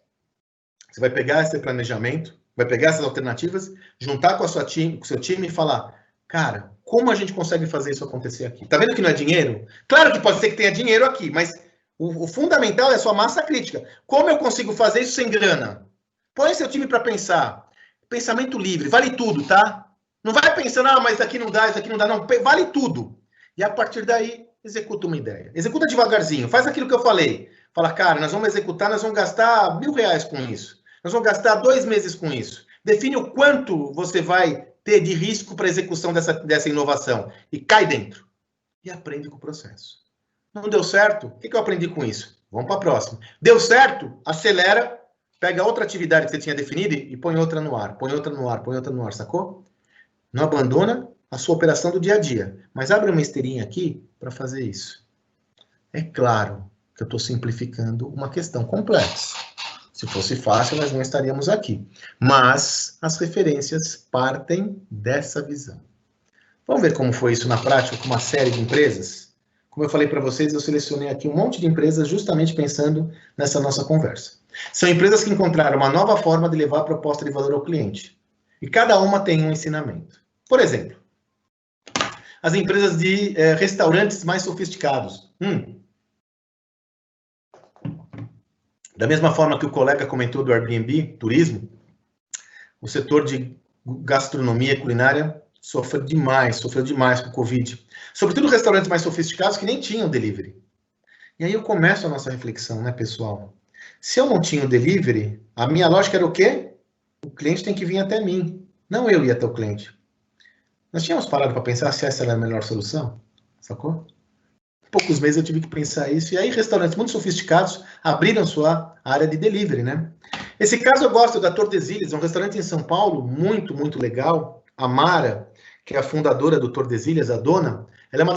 Você vai pegar esse planejamento, vai pegar essas alternativas, juntar com o seu time e falar, cara, como a gente consegue fazer isso acontecer aqui? Tá vendo que não é dinheiro? Claro que pode ser que tenha dinheiro aqui, mas o fundamental é a sua massa crítica. Como eu consigo fazer isso sem grana? Põe seu time para pensar. Pensamento livre, vale tudo, tá? Não vai pensando, mas isso aqui não dá, não. Vale tudo. E a partir daí, executa uma ideia. Executa devagarzinho, faz aquilo que eu falei. Fala, cara, nós vamos executar, nós vamos gastar R$1.000 com isso. Nós vamos gastar 2 meses com isso. Define o quanto você vai ter de risco para a execução dessa inovação. E cai dentro. E aprende com o processo. Não deu certo? O que eu aprendi com isso? Vamos para a próxima. Deu certo? Acelera, pega outra atividade que você tinha definido e põe outra no ar. Põe outra no ar, põe outra no ar, sacou? Não abandona a sua operação do dia a dia. Mas abre uma esteirinha aqui para fazer isso. É claro que eu estou simplificando uma questão complexa. Se fosse fácil, nós não estaríamos aqui. Mas as referências partem dessa visão. Vamos ver como foi isso na prática com uma série de empresas? Como eu falei para vocês, eu selecionei aqui um monte de empresas justamente pensando nessa nossa conversa. São empresas que encontraram uma nova forma de levar a proposta de valor ao cliente. E cada uma tem um ensinamento. Por exemplo, as empresas de restaurantes mais sofisticados. Da mesma forma que o colega comentou do Airbnb, turismo, o setor de gastronomia e culinária sofreu demais com o Covid. Sobretudo restaurantes mais sofisticados que nem tinham delivery. E aí eu começo a nossa reflexão, né, pessoal? Se eu não tinha o delivery, a minha lógica era o quê? O cliente tem que vir até mim, não eu ir até o cliente. Nós tínhamos parado para pensar se essa era a melhor solução, sacou? Em poucos meses eu tive que pensar isso, e aí restaurantes muito sofisticados abriram sua área de delivery, né? Esse caso eu gosto da Tordesilhas, um restaurante em São Paulo, muito, muito legal. A Mara, que é a fundadora do Tordesilhas, a dona, ela é uma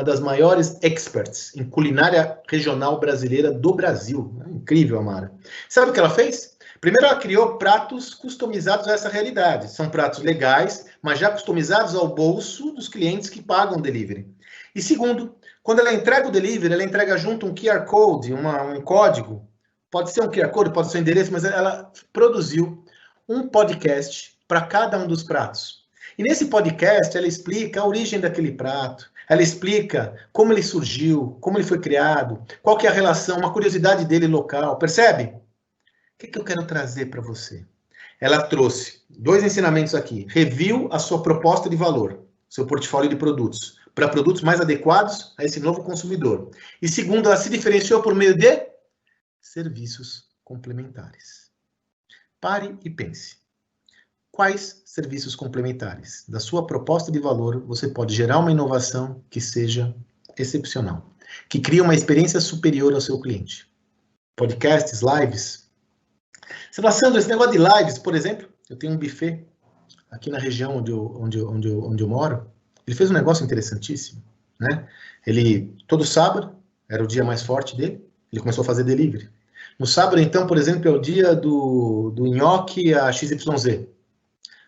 das maiores experts em culinária regional brasileira do Brasil. É incrível, a Mara. Sabe o que ela fez? Primeiro, ela criou pratos customizados a essa realidade. São pratos legais, mas já customizados ao bolso dos clientes que pagam delivery. E segundo, quando ela entrega o delivery, ela entrega junto um QR Code, um código. Pode ser um QR Code, pode ser um endereço, mas ela produziu um podcast para cada um dos pratos. E nesse podcast, ela explica a origem daquele prato, ela explica como ele surgiu, como ele foi criado, qual que é a relação, uma curiosidade dele local, percebe? O que eu quero trazer para você? Ela trouxe 2 ensinamentos aqui. Reviu a sua proposta de valor, seu portfólio de produtos, para produtos mais adequados a esse novo consumidor. E segundo, ela se diferenciou por meio de serviços complementares. Pare e pense. Quais serviços complementares da sua proposta de valor você pode gerar uma inovação que seja excepcional, que crie uma experiência superior ao seu cliente? Podcasts, lives? Você fala, Sandro, esse negócio de lives, por exemplo, eu tenho um buffet aqui na região onde eu moro. Ele fez um negócio interessantíssimo, né? Ele, todo sábado, era o dia mais forte dele, ele começou a fazer delivery. No sábado, então, por exemplo, é o dia do nhoque a XYZ.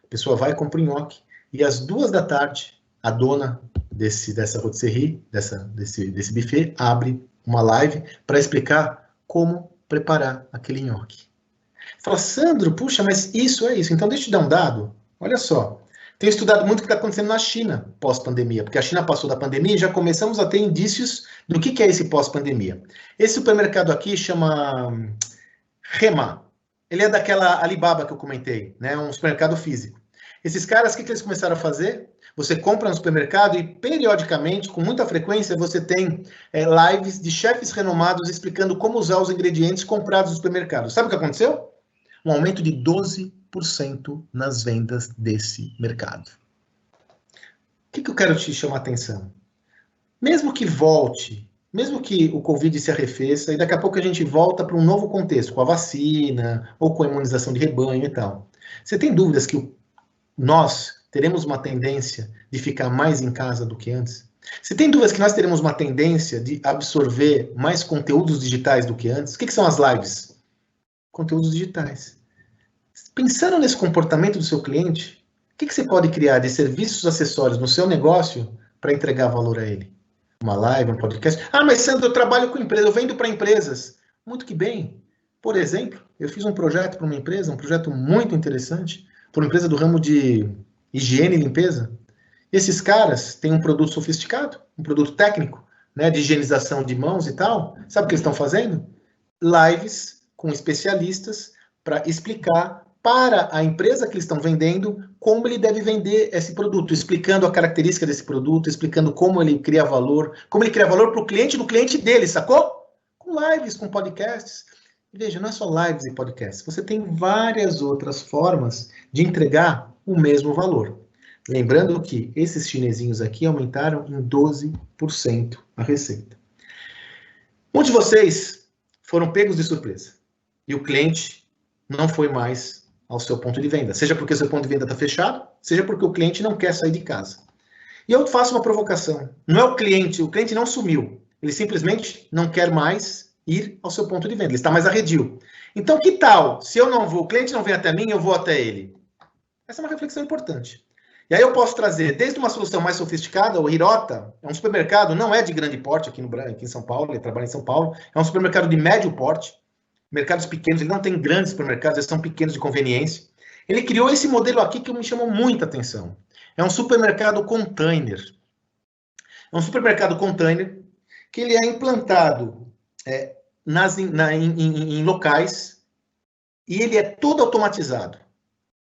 A pessoa vai e compra o nhoque. E às 2 da tarde, a dona dessa rotisserie, desse buffet, abre uma live para explicar como preparar aquele nhoque. Fala, Sandro, puxa, mas isso é isso. Então, deixa eu te dar um dado. Olha só. Tenho estudado muito o que está acontecendo na China pós-pandemia, porque a China passou da pandemia e já começamos a ter indícios do que é esse pós-pandemia. Esse supermercado aqui chama Hema. Ele é daquela Alibaba que eu comentei, né? Um supermercado físico. Esses caras, o que eles começaram a fazer? Você compra no supermercado e, periodicamente, com muita frequência, você tem lives de chefes renomados explicando como usar os ingredientes comprados no supermercado. Sabe o que aconteceu? Um aumento de 12% nas vendas desse mercado. O que eu quero te chamar a atenção? Mesmo que volte, mesmo que o Covid se arrefeça, e daqui a pouco a gente volta para um novo contexto, com a vacina, ou com a imunização de rebanho e tal. Você tem dúvidas que nós teremos uma tendência de ficar mais em casa do que antes? Você tem dúvidas que nós teremos uma tendência de absorver mais conteúdos digitais do que antes? O que são as lives? Conteúdos digitais. Pensando nesse comportamento do seu cliente, o que você pode criar de serviços acessórios no seu negócio para entregar valor a ele? Uma live, um podcast? Ah, mas Sandro, eu trabalho com empresa, eu vendo para empresas. Muito que bem. Por exemplo, eu fiz um projeto para uma empresa, um projeto muito interessante, para uma empresa do ramo de higiene e limpeza. Esses caras têm um produto sofisticado, um produto técnico, né, de higienização de mãos e tal. Sabe o que eles estão fazendo? Lives com especialistas para explicar para a empresa que eles estão vendendo como ele deve vender esse produto, explicando a característica desse produto, explicando como ele cria valor para o cliente do cliente dele, sacou? Com lives, com podcasts. E veja, não é só lives e podcasts, você tem várias outras formas de entregar o mesmo valor. Lembrando que esses chinesinhos aqui aumentaram em 12% a receita. Muitos de vocês foram pegos de surpresa e o cliente não foi mais ao seu ponto de venda, seja porque o seu ponto de venda está fechado, seja porque o cliente não quer sair de casa. E eu faço uma provocação. Não é o cliente não sumiu, ele simplesmente não quer mais ir ao seu ponto de venda, ele está mais arredio. Então, que tal, se eu não vou, o cliente não vem até mim, eu vou até ele? Essa é uma reflexão importante. E aí eu posso trazer, desde uma solução mais sofisticada, o Hirota, é um supermercado, não é de grande porte aqui em São Paulo, ele trabalha em São Paulo, é um supermercado de médio porte, mercados pequenos, ele não tem grandes supermercados, eles são pequenos de conveniência. Ele criou esse modelo aqui que me chamou muita atenção. É um supermercado container. É um supermercado container que ele é implantado em locais e ele é todo automatizado.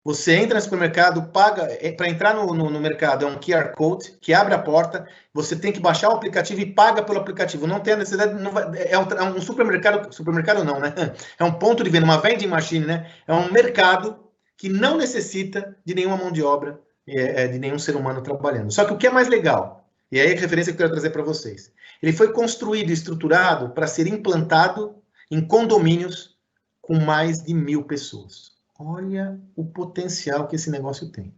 Você entra no supermercado, paga, para entrar no mercado é um QR Code que abre a porta, você tem que baixar o aplicativo e paga pelo aplicativo. Não tem a necessidade, não vai, é um supermercado não, né? É um ponto de venda, uma vending machine, né? É um mercado que não necessita de nenhuma mão de obra, de nenhum ser humano trabalhando. Só que o que é mais legal, e aí a referência que eu quero trazer para vocês, ele foi construído e estruturado para ser implantado em condomínios com mais de 1.000 pessoas. Olha o potencial que esse negócio tem.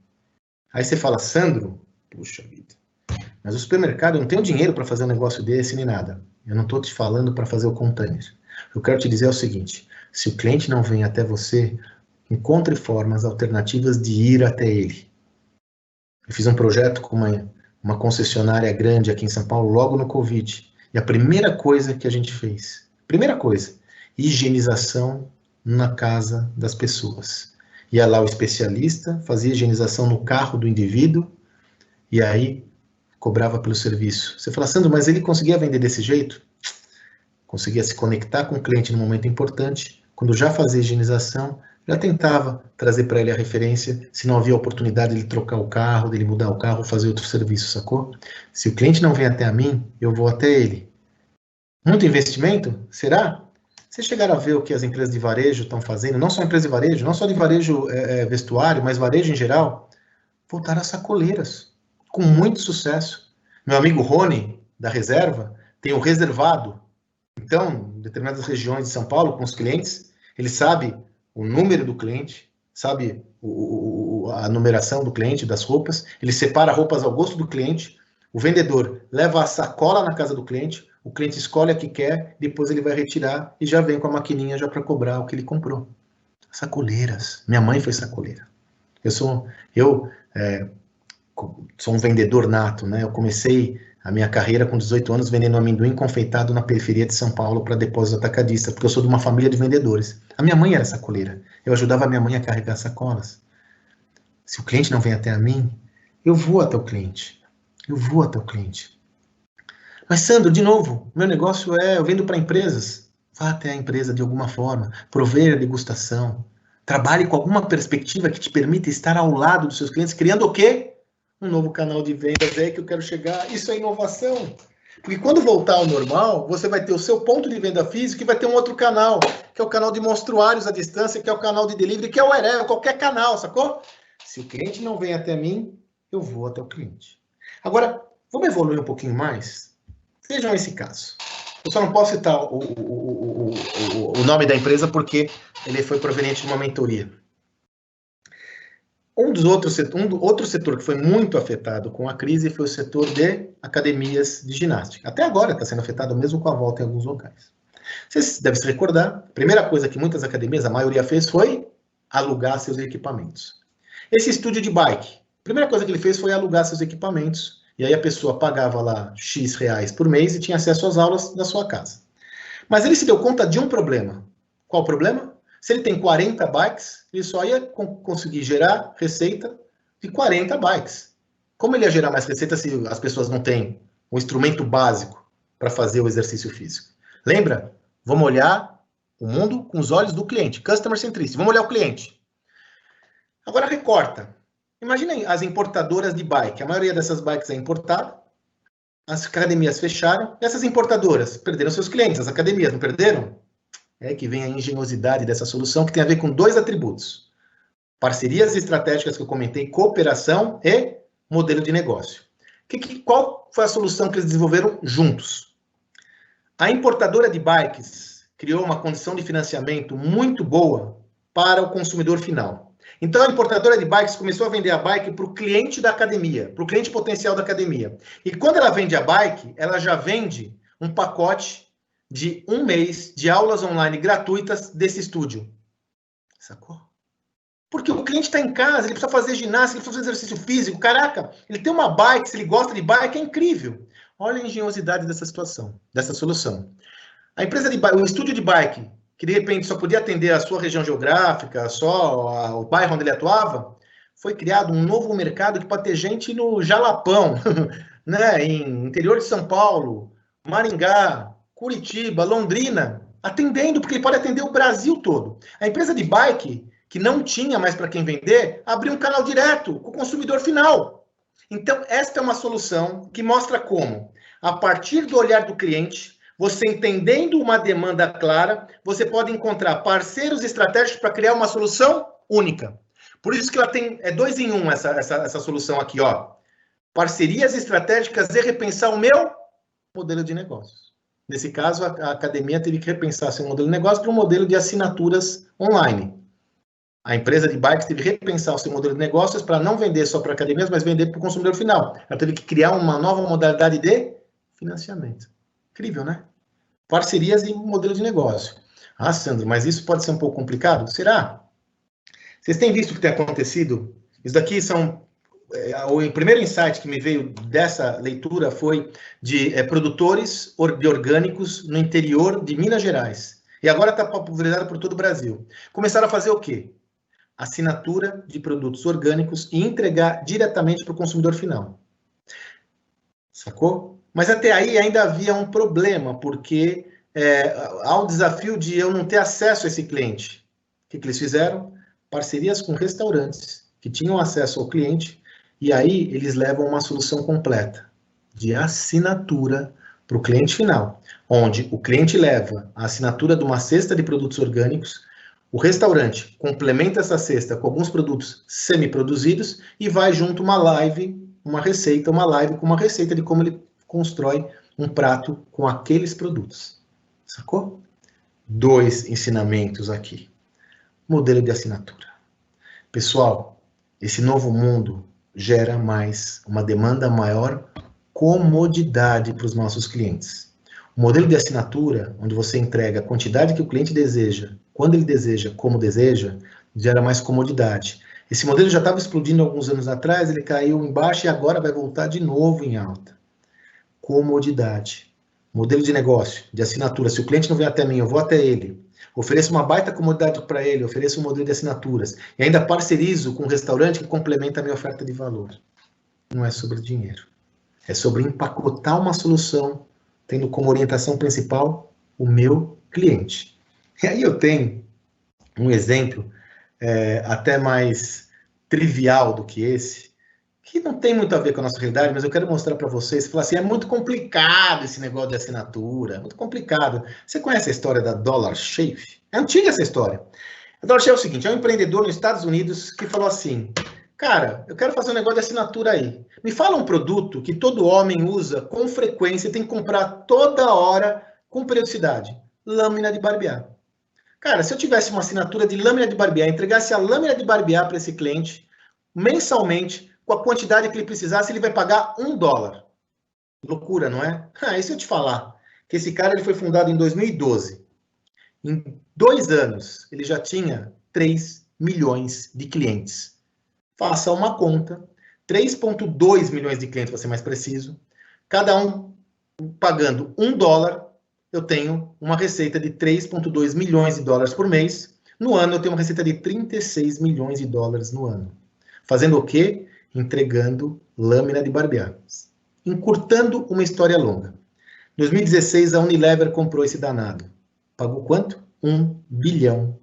Aí você fala, Sandro, puxa vida, mas o supermercado, eu não tenho dinheiro para fazer um negócio desse nem nada. Eu não estou te falando para fazer o container. O que eu quero te dizer é o seguinte, se o cliente não vem até você, encontre formas alternativas de ir até ele. Eu fiz um projeto com uma concessionária grande aqui em São Paulo, logo no Covid. E a primeira coisa que a gente fez, higienização na casa das pessoas. Ia lá o especialista, fazia higienização no carro do indivíduo, e aí cobrava pelo serviço. Você fala, Sandro, mas ele conseguia vender desse jeito? Conseguia se conectar com o cliente no momento importante, quando já fazia higienização, já tentava trazer para ele a referência, se não havia oportunidade de ele trocar o carro, de ele mudar o carro, fazer outro serviço, sacou? Se o cliente não vem até a mim, eu vou até ele. Muito investimento? Será? Vocês chegaram a ver o que as empresas de varejo estão fazendo? Não só empresas de varejo, não só de varejo vestuário, mas varejo em geral. Voltaram às sacoleiras, com muito sucesso. Meu amigo Rony, da Reserva, tem o reservado. Então, em determinadas regiões de São Paulo, com os clientes, ele sabe o número do cliente, sabe a numeração do cliente, das roupas, ele separa roupas ao gosto do cliente, o vendedor leva a sacola na casa do cliente, o cliente escolhe a que quer, depois ele vai retirar e já vem com a maquininha já para cobrar o que ele comprou. Sacoleiras. Minha mãe foi sacoleira. Eu sou um vendedor nato, né? Eu comecei a minha carreira com 18 anos vendendo amendoim confeitado na periferia de São Paulo para depósito atacadista, porque eu sou de uma família de vendedores. A minha mãe era sacoleira. Eu ajudava a minha mãe a carregar sacolas. Se o cliente não vem até mim, eu vou até o cliente. Eu vou até o cliente. Mas, Sandro, de novo, meu negócio eu vendo para empresas. Vá até a empresa de alguma forma, prover a degustação. Trabalhe com alguma perspectiva que te permita estar ao lado dos seus clientes, criando o quê? Um novo canal de vendas, é que eu quero chegar. Isso é inovação. Porque quando voltar ao normal, você vai ter o seu ponto de venda físico e vai ter um outro canal, que é o canal de monstruários à distância, que é o canal de delivery, que é o wherever, qualquer canal, sacou? Se o cliente não vem até mim, eu vou até o cliente. Agora, vamos evoluir um pouquinho mais? Vejam esse caso. Eu só não posso citar o nome da empresa porque ele foi proveniente de uma mentoria. Outro setor que foi muito afetado com a crise foi o setor de academias de ginástica. Até agora está sendo afetado mesmo com a volta em alguns locais. Vocês devem se recordar, a primeira coisa que muitas academias, a maioria fez, foi alugar seus equipamentos. Esse estúdio de bike, a primeira coisa que ele fez foi alugar seus equipamentos. E aí a pessoa pagava lá X reais por mês e tinha acesso às aulas da sua casa. Mas ele se deu conta de um problema. Qual o problema? Se ele tem 40 bikes, ele só ia conseguir gerar receita de 40 bikes. Como ele ia gerar mais receita se as pessoas não têm um instrumento básico para fazer o exercício físico? Lembra? Vamos olhar o mundo com os olhos do cliente. Customer centricity. Vamos olhar o cliente. Agora recorta. Imaginem as importadoras de bike. A maioria dessas bikes é importada. As academias fecharam. E essas importadoras perderam seus clientes. As academias não perderam? É que vem a engenhosidade dessa solução, que tem a ver com 2 atributos. Parcerias estratégicas que eu comentei, cooperação e modelo de negócio. Qual foi a solução que eles desenvolveram juntos? A importadora de bikes criou uma condição de financiamento muito boa para o consumidor final. Então, a importadora de bikes começou a vender a bike para o cliente da academia, para o cliente potencial da academia. E quando ela vende a bike, ela já vende um pacote de 1 mês de aulas online gratuitas desse estúdio. Sacou? Porque o cliente está em casa, ele precisa fazer ginástica, ele precisa fazer exercício físico. Caraca, ele tem uma bike, se ele gosta de bike, é incrível. Olha a engenhosidade dessa situação, dessa solução. A empresa de bike, o estúdio de bike, que de repente só podia atender a sua região geográfica, só o bairro onde ele atuava, foi criado um novo mercado que pode ter gente no Jalapão, né, em interior de São Paulo, Maringá, Curitiba, Londrina, atendendo, porque ele pode atender o Brasil todo. A empresa de bike que não tinha mais para quem vender, abrir um canal direto com o consumidor final. Então, esta é uma solução que mostra como, a partir do olhar do cliente, você entendendo uma demanda clara, você pode encontrar parceiros estratégicos para criar uma solução única. Por isso que ela tem 2 em 1 essa solução aqui, ó. Parcerias estratégicas e repensar o meu modelo de negócios. Nesse caso, a academia teve que repensar seu modelo de negócio para um modelo de assinaturas online. A empresa de bikes teve que repensar o seu modelo de negócios para não vender só para academias, mas vender para o consumidor final. Ela teve que criar uma nova modalidade de financiamento. Incrível, né? Parcerias e modelo de negócio. Ah, Sandro, mas isso pode ser um pouco complicado? Será? Vocês têm visto o que tem acontecido? Isso daqui são... O primeiro insight que me veio dessa leitura foi de produtores de orgânicos no interior de Minas Gerais. E agora está pulverizado por todo o Brasil. Começaram a fazer o quê? Assinatura de produtos orgânicos e entregar diretamente para o consumidor final. Sacou? Mas até aí ainda havia um problema, porque há o desafio de eu não ter acesso a esse cliente. O que eles fizeram? Parcerias com restaurantes que tinham acesso ao cliente, e aí eles levam uma solução completa de assinatura para o cliente final, onde o cliente leva a assinatura de uma cesta de produtos orgânicos, o restaurante complementa essa cesta com alguns produtos semi-produzidos e vai junto uma live com uma receita de como ele constrói um prato com aqueles produtos. Sacou? 2 ensinamentos aqui. Modelo de assinatura. Pessoal, esse novo mundo gera mais uma demanda maior comodidade para os nossos clientes. O modelo de assinatura, onde você entrega a quantidade que o cliente deseja, quando ele deseja, como deseja, gera mais comodidade. Esse modelo já estava explodindo alguns anos atrás, ele caiu embaixo e agora vai voltar de novo em alta. Comodidade. Modelo de negócio, de assinatura. Se o cliente não vem até mim, eu vou até ele. Ofereço uma baita comodidade para ele, ofereço um modelo de assinaturas. E ainda parcerizo com um restaurante que complementa a minha oferta de valor. Não é sobre dinheiro. É sobre empacotar uma solução, tendo como orientação principal o meu cliente. E aí eu tenho um exemplo até mais trivial do que esse, que não tem muito a ver com a nossa realidade, mas eu quero mostrar para vocês, falar assim, é muito complicado esse negócio de assinatura, muito complicado. Você conhece a história da Dollar Shave? É antiga essa história. A Dollar Shave é o seguinte, é um empreendedor nos Estados Unidos que falou assim, cara, eu quero fazer um negócio de assinatura aí. Me fala um produto que todo homem usa com frequência e tem que comprar toda hora com periodicidade. Lâmina de barbear. Cara, se eu tivesse uma assinatura de lâmina de barbear, entregasse a lâmina de barbear para esse cliente, mensalmente, com a quantidade que ele precisasse, ele vai pagar $1. Loucura, não é? E se eu te falar que esse cara ele foi fundado em 2012. Em 2 anos, ele já tinha 3 milhões de clientes. Faça uma conta. 3,2 milhões de clientes, para ser mais preciso. Cada um pagando $1, eu tenho uma receita de 3,2 milhões de dólares por mês. No ano, eu tenho uma receita de 36 milhões de dólares no ano. Fazendo o quê? Entregando lâmina de barbear. Encurtando uma história longa. Em 2016, a Unilever comprou esse danado. Pagou quanto? $1 bilhão.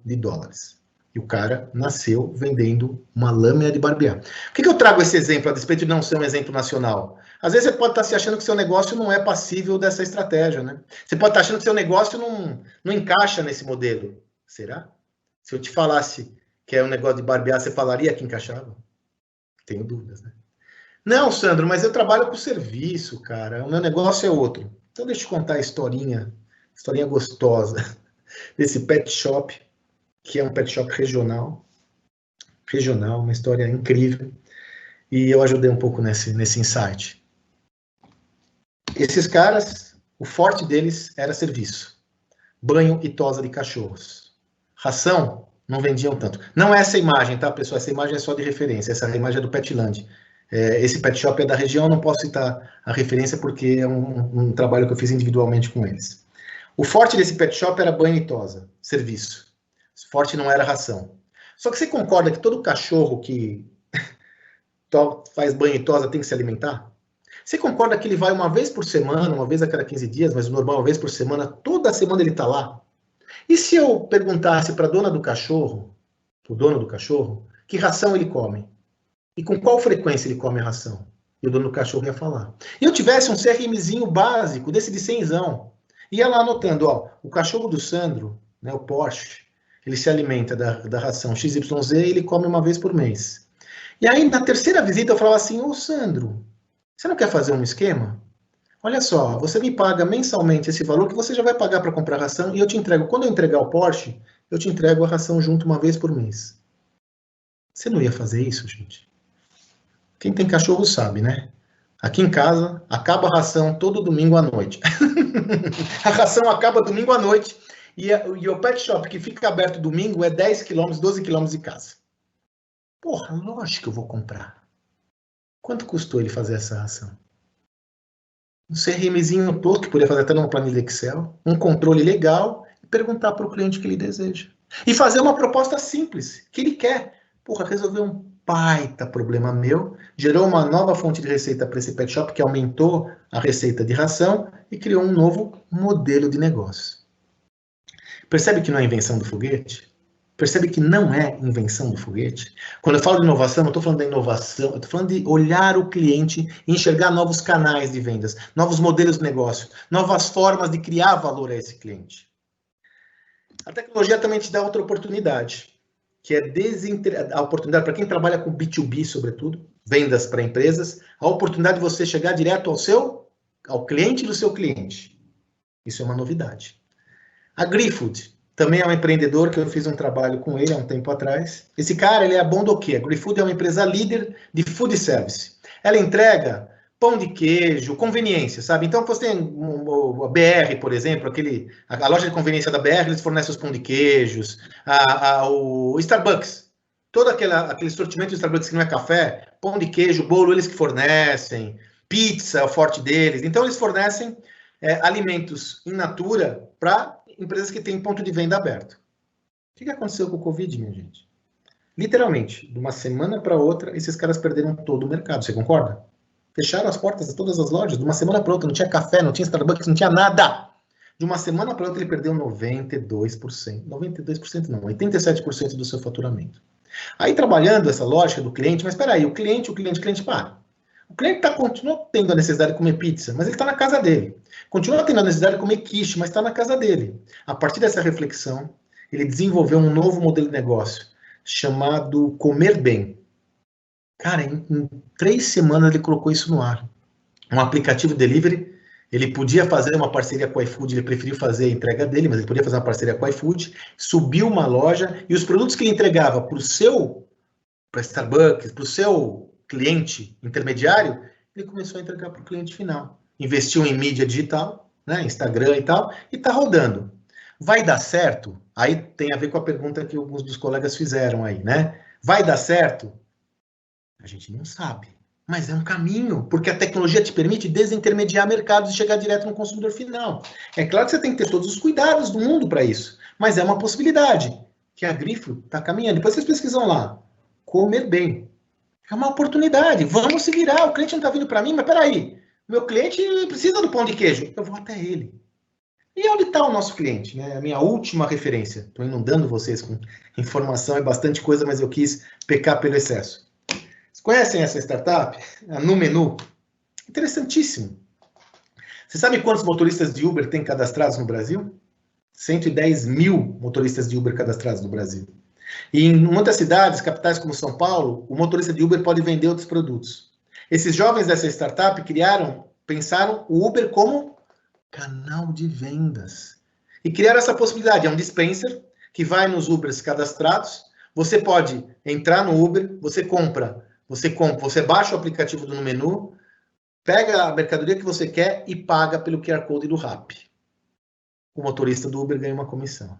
E o cara nasceu vendendo uma lâmina de barbear. Por que eu trago esse exemplo, a despeito de não ser um exemplo nacional? Às vezes você pode estar se achando que seu negócio não é passível dessa estratégia, né? Você pode estar achando que seu negócio não encaixa nesse modelo. Será? Se eu te falasse que é um negócio de barbear, você falaria que encaixava? Tenho dúvidas, né? Não, Sandro, mas eu trabalho com serviço, cara. O meu negócio é outro. Então deixa eu te contar a historinha gostosa desse pet shop, que é um pet shop regional, uma história incrível. E eu ajudei um pouco nesse insight. Esses caras, o forte deles era serviço. Banho e tosa de cachorros. Ração, não vendiam tanto. Não é essa imagem, tá, pessoal? Essa imagem é só de referência. Essa imagem é do Petland. Esse pet shop é da região, não posso citar a referência porque é um trabalho que eu fiz individualmente com eles. O forte desse pet shop era banho e tosa, serviço. O forte não era ração. Só que você concorda que todo cachorro que faz banho e tosa tem que se alimentar? Você concorda que ele vai uma vez por semana, uma vez a cada 15 dias, mas o normal uma vez por semana, toda semana ele está lá? E se eu perguntasse para a dona do cachorro o dono do cachorro, que ração ele come. E com qual frequência ele come a ração. E o dono do cachorro ia falar. E eu tivesse um CRMzinho básico, desse de 100zão, ia lá anotando, ó, o cachorro do Sandro, né, o Porsche, ele se alimenta da ração XYZ e ele come uma vez por mês. E aí, na terceira visita, eu falava assim, ô Sandro, você não quer fazer um esquema? Olha só, você me paga mensalmente esse valor que você já vai pagar para comprar ração e eu te entrego, quando eu entregar o Porsche, eu te entrego a ração junto uma vez por mês. Você não ia fazer isso, gente? Quem tem cachorro sabe, né? Aqui em casa, acaba a ração todo domingo à noite. A ração acaba domingo à noite e o pet shop que fica aberto domingo é 10 km, 12 km de casa. Porra, lógico que eu vou comprar. Quanto custou ele fazer essa ração? Um CRMzinho todo, que poderia fazer até numa planilha Excel, um controle legal, e perguntar para o cliente o que ele deseja. E fazer uma proposta simples, que ele quer. Porra, resolver um baita problema meu, gerou uma nova fonte de receita para esse pet shop, que aumentou a receita de ração e criou um novo modelo de negócio. Percebe que não é invenção do foguete? Percebe que não é invenção do foguete? Quando eu falo de inovação, não estou falando da inovação, eu estou falando de olhar o cliente e enxergar novos canais de vendas, novos modelos de negócio, novas formas de criar valor a esse cliente. A tecnologia também te dá outra oportunidade, que é a oportunidade para quem trabalha com B2B, sobretudo, vendas para empresas, a oportunidade de você chegar direto ao cliente do seu cliente. Isso é uma novidade. A Grifood também é um empreendedor que eu fiz um trabalho com ele há um tempo atrás. Esse cara, ele é bom do quê? A Grifood é uma empresa líder de food service. Ela entrega pão de queijo, conveniência, sabe? Então, você tem a BR, por exemplo, a loja de conveniência da BR, eles fornecem os pão de queijos, o Starbucks, todo aquele sortimento do Starbucks que não é café, pão de queijo, bolo, eles que fornecem, pizza é o forte deles. Então, eles fornecem alimentos in natura para empresas que têm ponto de venda aberto. O que aconteceu com o Covid, minha gente? Literalmente, de uma semana para outra, esses caras perderam todo o mercado, você concorda? Fecharam as portas de todas as lojas, de uma semana para outra, não tinha café, não tinha Starbucks, não tinha nada. De uma semana para outra, ele perdeu 92%. 92% não, 87% do seu faturamento. Aí, trabalhando essa lógica do cliente, mas espera aí, o cliente, para. O cliente continua tendo a necessidade de comer pizza, mas ele está na casa dele. Continua tendo a necessidade de comer quiche, mas está na casa dele. A partir dessa reflexão, ele desenvolveu um novo modelo de negócio, chamado Comer Bem. Cara, em 3 semanas ele colocou isso no ar. Um aplicativo delivery, ele podia fazer uma parceria com o iFood, ele preferiu fazer a entrega dele, mas ele podia fazer uma parceria com o iFood, subiu uma loja, e os produtos que ele entregava para Starbucks, para o seu cliente intermediário, ele começou a entregar para o cliente final. Investiu em mídia digital, né, Instagram e tal, e está rodando. Vai dar certo? Aí tem a ver com a pergunta que alguns dos colegas fizeram aí, né? Vai dar certo? A gente não sabe, mas é um caminho, porque a tecnologia te permite desintermediar mercados e chegar direto no consumidor final. É claro que você tem que ter todos os cuidados do mundo para isso, mas é uma possibilidade que a Grifo está caminhando. Depois vocês pesquisam lá, Comer Bem. É uma oportunidade, vamos se virar, o cliente não está vindo para mim, mas peraí, meu cliente precisa do pão de queijo, eu vou até ele. E onde está o nosso cliente? Né? A minha última referência, estou inundando vocês com informação, é bastante coisa, mas eu quis pecar pelo excesso. Vocês conhecem essa startup? A Numenu? Interessantíssimo. Você sabe quantos motoristas de Uber tem cadastrados no Brasil? 110 mil motoristas de Uber cadastrados no Brasil. E em muitas cidades, capitais como São Paulo, o motorista de Uber pode vender outros produtos. Esses jovens dessa startup pensaram o Uber como canal de vendas. E criaram essa possibilidade. É um dispenser que vai nos Ubers cadastrados. Você pode entrar no Uber, você baixa o aplicativo do Numenu, pega a mercadoria que você quer e paga pelo QR Code do Rappi. O motorista do Uber ganha uma comissão.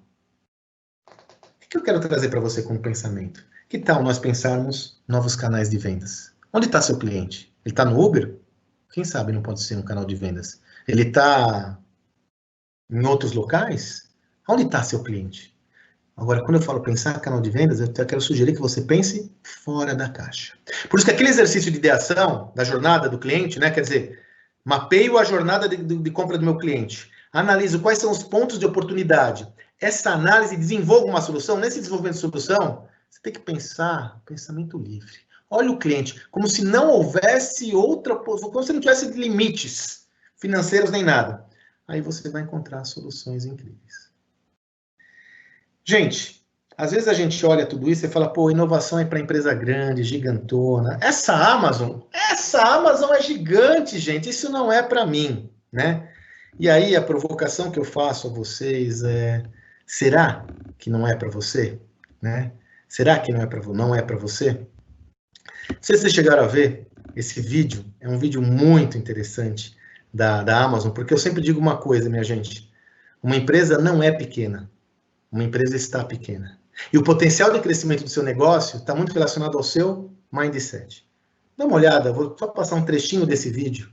O que eu quero trazer para você como pensamento? Que tal nós pensarmos novos canais de vendas? Onde está seu cliente? Ele está no Uber? Quem sabe não pode ser um canal de vendas. Ele está em outros locais? Onde está seu cliente? Agora, quando eu falo pensar canal de vendas, eu quero sugerir que você pense fora da caixa. Por isso que aquele exercício de ideação da jornada do cliente, né, quer dizer, mapeio a jornada de compra do meu cliente, analiso quais são os pontos de oportunidade. Essa análise desenvolve uma solução. Nesse desenvolvimento de solução, Você tem que pensar, pensamento livre. Olha o cliente, como se não houvesse outra, como se não tivesse limites financeiros nem nada. Aí você vai encontrar soluções incríveis. Gente, às vezes a gente olha tudo isso e fala, pô, inovação é para empresa grande, gigantona. Essa Amazon é gigante, gente. Isso não é para mim, né? E aí a provocação que eu faço a vocês é: será que não é para você, né? Será que não é para você? Não sei se vocês chegaram a ver esse vídeo. É um vídeo muito interessante da Amazon, porque eu sempre digo uma coisa, minha gente: uma empresa não é pequena. Uma empresa está pequena. E o potencial de crescimento do seu negócio está muito relacionado ao seu mindset. Dá uma olhada, vou só passar um trechinho desse vídeo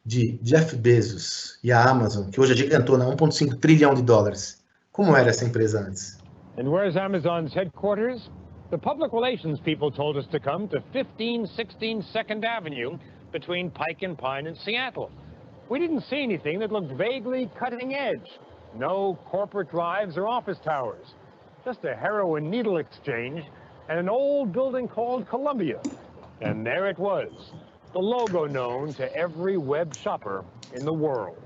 de Jeff Bezos e a Amazon, que hoje é gigantona, 1,5 trilhão de dólares. Como era essa empresa antes? And where's Amazon's headquarters? The public relations people told us to come to 1516 2nd Avenue between Pike and Pine in Seattle. We didn't see anything that looked vaguely cutting edge. No corporate drives or office towers. Just a heroin needle exchange and an old building called Columbia. And there it was, the logo known to every web shopper in the world.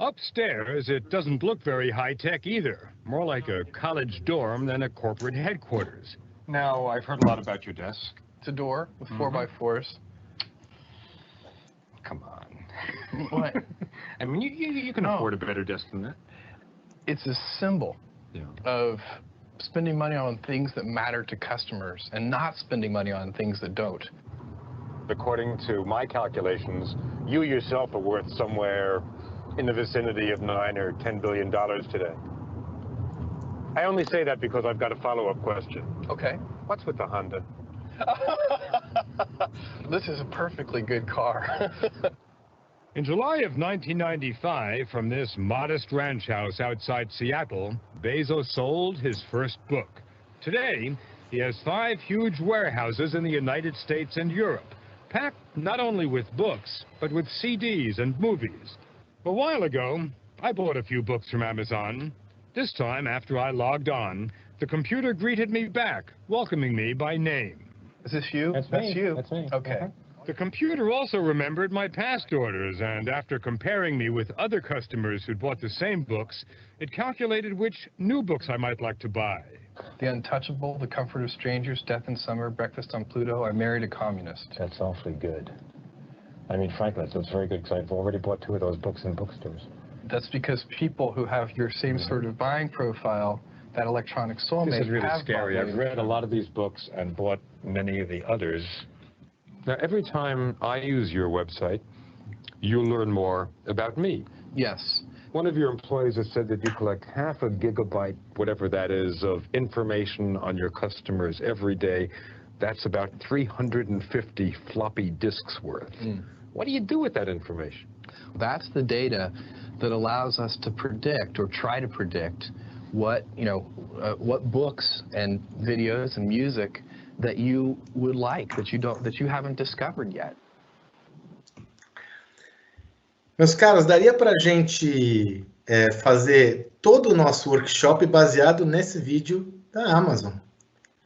Upstairs, it doesn't look very high-tech either. More like a college dorm than a corporate headquarters. Now, I've heard a lot about your desk. It's a door with 4x4s. Come on. What? I mean, you can afford a better desk than that. It's a symbol Yeah. of spending money on things that matter to customers and not spending money on things that don't. According to my calculations, you yourself are worth somewhere in the vicinity of $9 or $10 billion today. I only say that because I've got a follow-up question. Okay. What's with the Honda? This is a perfectly good car. In July of 1995, from this modest ranch house outside Seattle, Bezos sold his first book. Today, he has 5 huge warehouses in the United States and Europe, packed not only with books, but with CDs and movies. A while ago, I bought a few books from Amazon. This time, after I logged on, the computer greeted me back, welcoming me by name. Is this you? That's me. you? That's me. Okay. Uh-huh. The computer also remembered my past orders, and after comparing me with other customers who'd bought the same books, it calculated which new books I might like to buy. The Untouchable, The Comfort of Strangers, Death in Summer, Breakfast on Pluto, I Married a Communist. That's awfully good. I mean, frankly, that's very good, because I've already bought 2 of those books in bookstores. That's because people who have your same sort of buying profile, that electronic soulmate, This is really have scary. bought I've read a lot of these books and bought many of the others. Now, every time I use your website, you learn more about me. Yes. One of your employees has said that you collect half a gigabyte, whatever that is, of information on your customers every day. That's about 350 floppy disks worth. What do you do with that information? That's the data that allows us to predict or try to predict what, what books and videos and music that you would like, that you haven't discovered yet. Meus caros, daria para a gente fazer todo o nosso workshop baseado nesse vídeo da Amazon.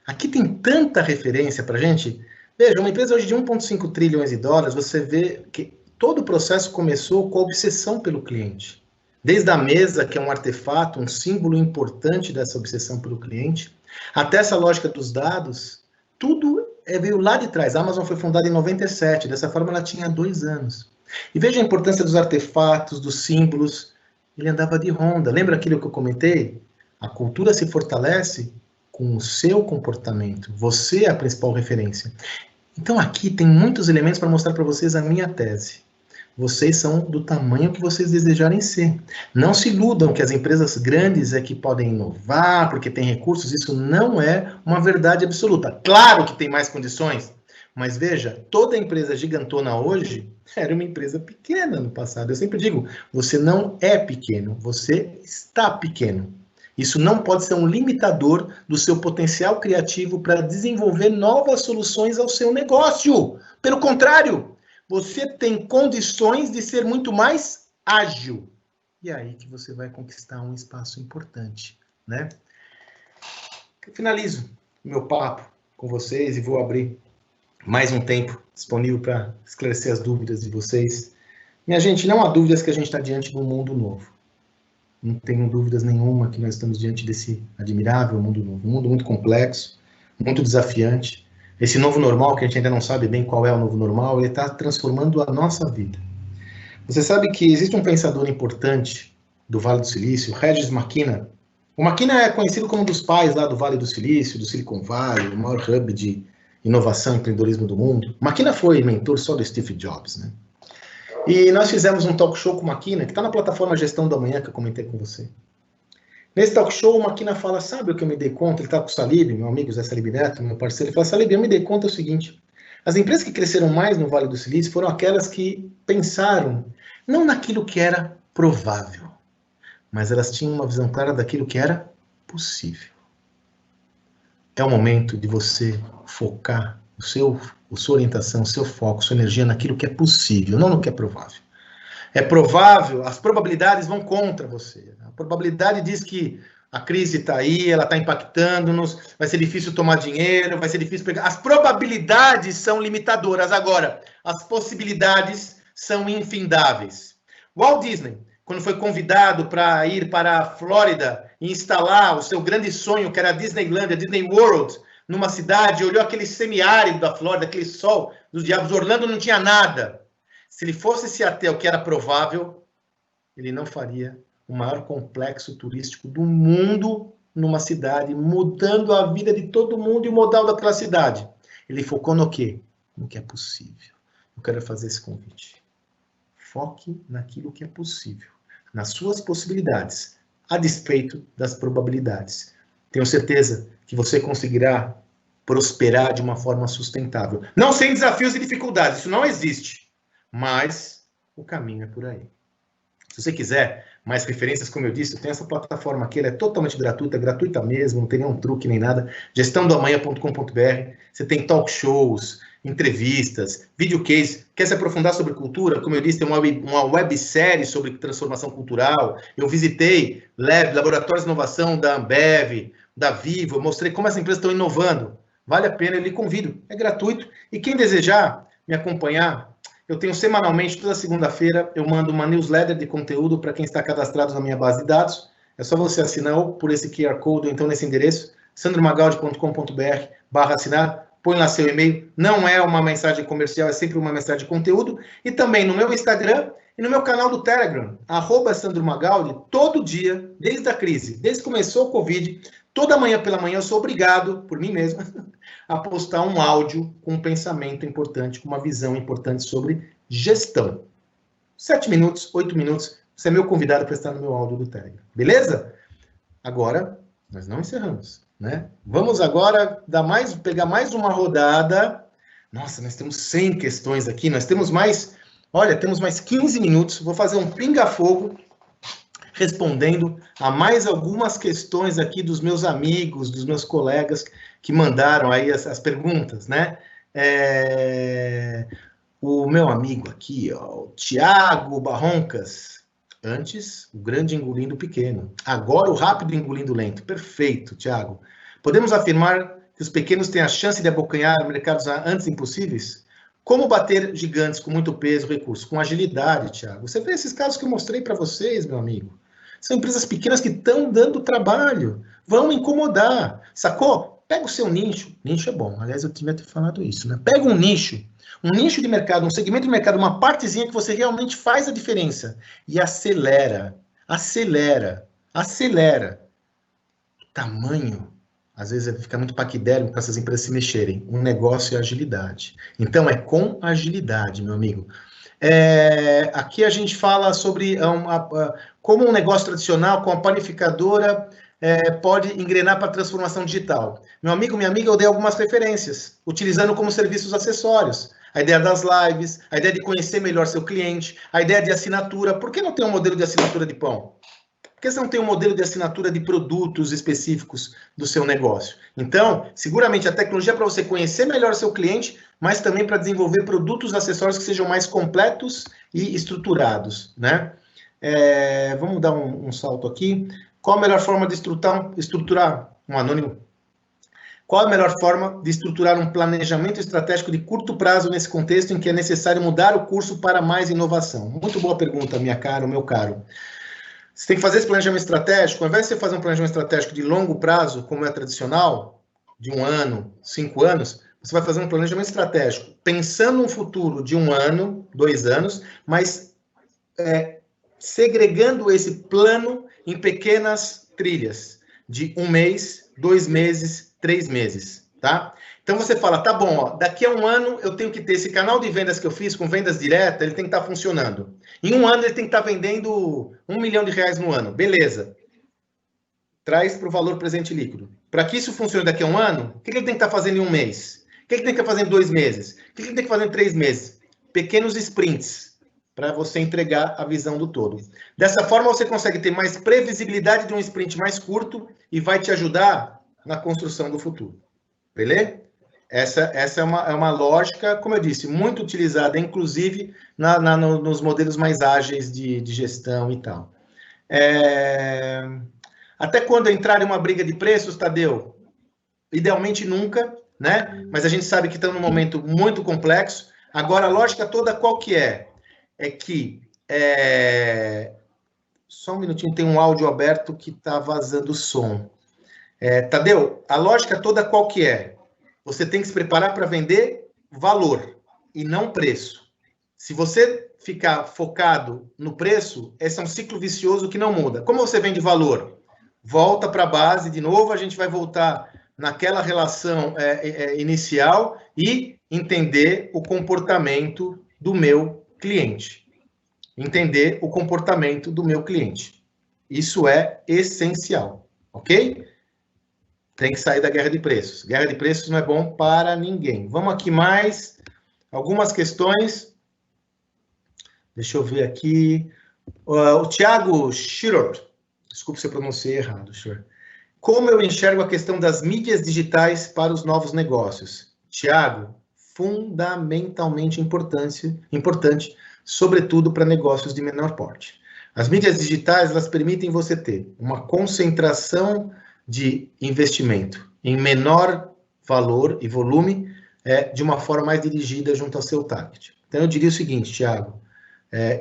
Aqui tem tanta referência para a gente. Veja, uma empresa hoje de 1,5 trilhões de dólares, você vê que todo o processo começou com a obsessão pelo cliente. Desde a mesa, que é um artefato, um símbolo importante dessa obsessão pelo cliente, até essa lógica dos dados, tudo veio lá de trás. A Amazon foi fundada em 97, dessa forma ela tinha 2 anos. E veja a importância dos artefatos, dos símbolos. Ele andava de Honda. Lembra aquilo que eu comentei? A cultura se fortalece com o seu comportamento. Você é a principal referência. Então aqui tem muitos elementos para mostrar para vocês a minha tese. Vocês são do tamanho que vocês desejarem ser. Não se iludam que as empresas grandes é que podem inovar, porque tem recursos. Isso não é uma verdade absoluta. Claro que tem mais condições, mas veja, toda empresa gigantona hoje era uma empresa pequena no passado. Eu sempre digo, você não é pequeno, você está pequeno. Isso não pode ser um limitador do seu potencial criativo para desenvolver novas soluções ao seu negócio. Pelo contrário, você tem condições de ser muito mais ágil. E é aí que você vai conquistar um espaço importante, né? Eu finalizo meu papo com vocês e vou abrir mais um tempo disponível para esclarecer as dúvidas de vocês. Minha gente, não há dúvidas que a gente está diante de um mundo novo. Não tenho dúvidas nenhuma que nós estamos diante desse admirável mundo novo. Um mundo muito complexo, muito desafiante. Esse novo normal, que a gente ainda não sabe bem qual é o novo normal, ele está transformando a nossa vida. Você sabe que existe um pensador importante do Vale do Silício, Regis McKenna. O McKenna é conhecido como um dos pais lá do Vale do Silício, do Silicon Valley, o maior hub de inovação e empreendedorismo do mundo. McKenna foi mentor só do Steve Jobs, né? E nós fizemos um talk show com o McKenna, que está na plataforma Gestão da Manhã, que eu comentei com você. Nesse talk show, o McKenna fala, sabe o que eu me dei conta? Ele está com o Salib, meu amigo Zé Salib Neto, meu parceiro. Ele fala, Salib, eu me dei conta é o seguinte, as empresas que cresceram mais no Vale do Silício foram aquelas que pensaram não naquilo que era provável, mas elas tinham uma visão clara daquilo que era possível. É o momento de você focar sua orientação, seu foco, sua energia naquilo que é possível, não no que é provável. É provável, as probabilidades vão contra você. A probabilidade diz que a crise está aí, ela está impactando-nos, vai ser difícil tomar dinheiro, vai ser difícil pegar. As probabilidades são limitadoras. Agora, as possibilidades são infindáveis. Walt Disney, quando foi convidado para ir para a Flórida e instalar o seu grande sonho, que era a Disneylandia, Disney World, numa cidade, olhou aquele semiárido da Flórida, aquele sol dos diabos, Orlando não tinha nada. Se ele fosse esse ateu que era provável, ele não faria o maior complexo turístico do mundo numa cidade, mudando a vida de todo mundo e o modal daquela cidade. Ele focou no quê? No que é possível. Eu quero fazer esse convite. Foque naquilo que é possível, nas suas possibilidades, a despeito das probabilidades. Tenho certeza que você conseguirá prosperar de uma forma sustentável. Não sem desafios e dificuldades, isso não existe. Mas o caminho é por aí. Se você quiser mais referências, como eu disse, eu tenho essa plataforma aqui, ela é totalmente gratuita mesmo, não tem nenhum truque nem nada, gestãodoamanhã.com.br, você tem talk shows, entrevistas, videocase, quer se aprofundar sobre cultura, como eu disse, tem uma websérie sobre transformação cultural, eu visitei laboratórios de inovação da Ambev, da Vivo, eu mostrei como as empresas estão inovando, vale a pena, eu lhe convido, é gratuito, e quem desejar me acompanhar, eu tenho semanalmente, toda segunda-feira, eu mando uma newsletter de conteúdo para quem está cadastrado na minha base de dados. É só você assinar ou por esse QR Code, ou então nesse endereço, sandromagaldi.com.br/assinar, põe lá seu e-mail. Não é uma mensagem comercial, é sempre uma mensagem de conteúdo. E também no meu Instagram e no meu canal do Telegram, @sandromagaldi, todo dia, desde a crise, desde que começou o Covid, toda manhã pela manhã, eu sou obrigado, por mim mesmo, a postar um áudio com um pensamento importante, com uma visão importante sobre gestão. 7 minutos, 8 minutos, você é meu convidado para estar no meu áudio do Telegram. Beleza? Agora, nós não encerramos, né? Vamos agora pegar mais uma rodada. Nossa, nós temos 100 questões aqui, nós temos mais, olha, temos mais 15 minutos. Vou fazer um pinga-fogo respondendo a mais algumas questões aqui dos meus amigos, dos meus colegas que mandaram aí as perguntas, né? O meu amigo aqui, ó, o Tiago Barroncas, antes o grande engolindo o pequeno, agora o rápido engolindo o lento. Perfeito, Tiago. Podemos afirmar que os pequenos têm a chance de abocanhar mercados antes impossíveis? Como bater gigantes com muito peso e recursos? Com agilidade, Tiago. Você vê esses casos que eu mostrei para vocês, meu amigo. São empresas pequenas que estão dando trabalho, vão incomodar, sacou? Pega o seu nicho, nicho é bom, aliás, eu devia ter falado isso, né? Pega um nicho de mercado, um segmento de mercado, uma partezinha que você realmente faz a diferença e acelera. Tamanho, às vezes fica muito paquidérmico para essas empresas se mexerem. Um negócio é agilidade. Então, é com agilidade, meu amigo. Aqui a gente fala sobre como um negócio tradicional, com a panificadora, pode engrenar para a transformação digital. Meu amigo, minha amiga, eu dei algumas referências, utilizando como serviços acessórios. A ideia das lives, a ideia de conhecer melhor seu cliente, a ideia de assinatura. Por que não tem um modelo de assinatura de pão? Por que você não tem um modelo de assinatura de produtos específicos do seu negócio? Então, seguramente a tecnologia é para você conhecer melhor seu cliente, mas também para desenvolver produtos acessórios que sejam mais completos e estruturados, né? Vamos dar um salto aqui. Qual a melhor forma de estruturar um anônimo? Qual a melhor forma de estruturar um planejamento estratégico de curto prazo nesse contexto em que é necessário mudar o curso para mais inovação? Muito boa pergunta, minha cara, meu caro. Você tem que fazer esse planejamento estratégico, ao invés de você fazer um planejamento estratégico de longo prazo, como é tradicional, de 1 ano, 5 anos, você vai fazer um planejamento estratégico pensando no futuro de 1 ano, 2 anos, mas segregando esse plano em pequenas trilhas, de 1 mês, 2 meses, 3 meses, tá? Então você fala, tá bom, ó, daqui a 1 ano eu tenho que ter esse canal de vendas que eu fiz com vendas diretas, ele tem que estar funcionando. Em 1 ano ele tem que estar vendendo R$1 milhão no ano, beleza. Traz para o valor presente líquido. Para que isso funcione daqui a 1 ano, o que ele tem que estar fazendo em 1 mês? O que ele tem que fazer em 2 meses? O que ele tem que fazer em 3 meses? Pequenos sprints, para você entregar a visão do todo. Dessa forma, você consegue ter mais previsibilidade de um sprint mais curto e vai te ajudar na construção do futuro. Beleza? Essa é uma lógica, como eu disse, muito utilizada, inclusive, nos modelos mais ágeis de gestão e tal. Até quando entrar em uma briga de preços, Tadeu? Idealmente nunca, né? Mas a gente sabe que estamos num momento muito complexo. Agora, a lógica toda qual que é? É que... Só um minutinho, tem um áudio aberto que está vazando o som. Tadeu, a lógica toda qual que é? Você tem que se preparar para vender valor e não preço. Se você ficar focado no preço, esse é um ciclo vicioso que não muda. Como você vende valor? Volta para a base, de novo, a gente vai voltar naquela relação inicial e entender o comportamento do meu cliente. Entender o comportamento do meu cliente. Isso é essencial, ok? Tem que sair da guerra de preços. Guerra de preços não é bom para ninguém. Vamos aqui mais algumas questões. Deixa eu ver aqui. O Thiago Schiror, desculpe se eu pronunciei errado, senhor. Como eu enxergo a questão das mídias digitais para os novos negócios? Thiago, fundamentalmente importante, sobretudo para negócios de menor porte. As mídias digitais, elas permitem você ter uma concentração de investimento em menor valor e volume, de uma forma mais dirigida junto ao seu target. Então, eu diria o seguinte, Thiago,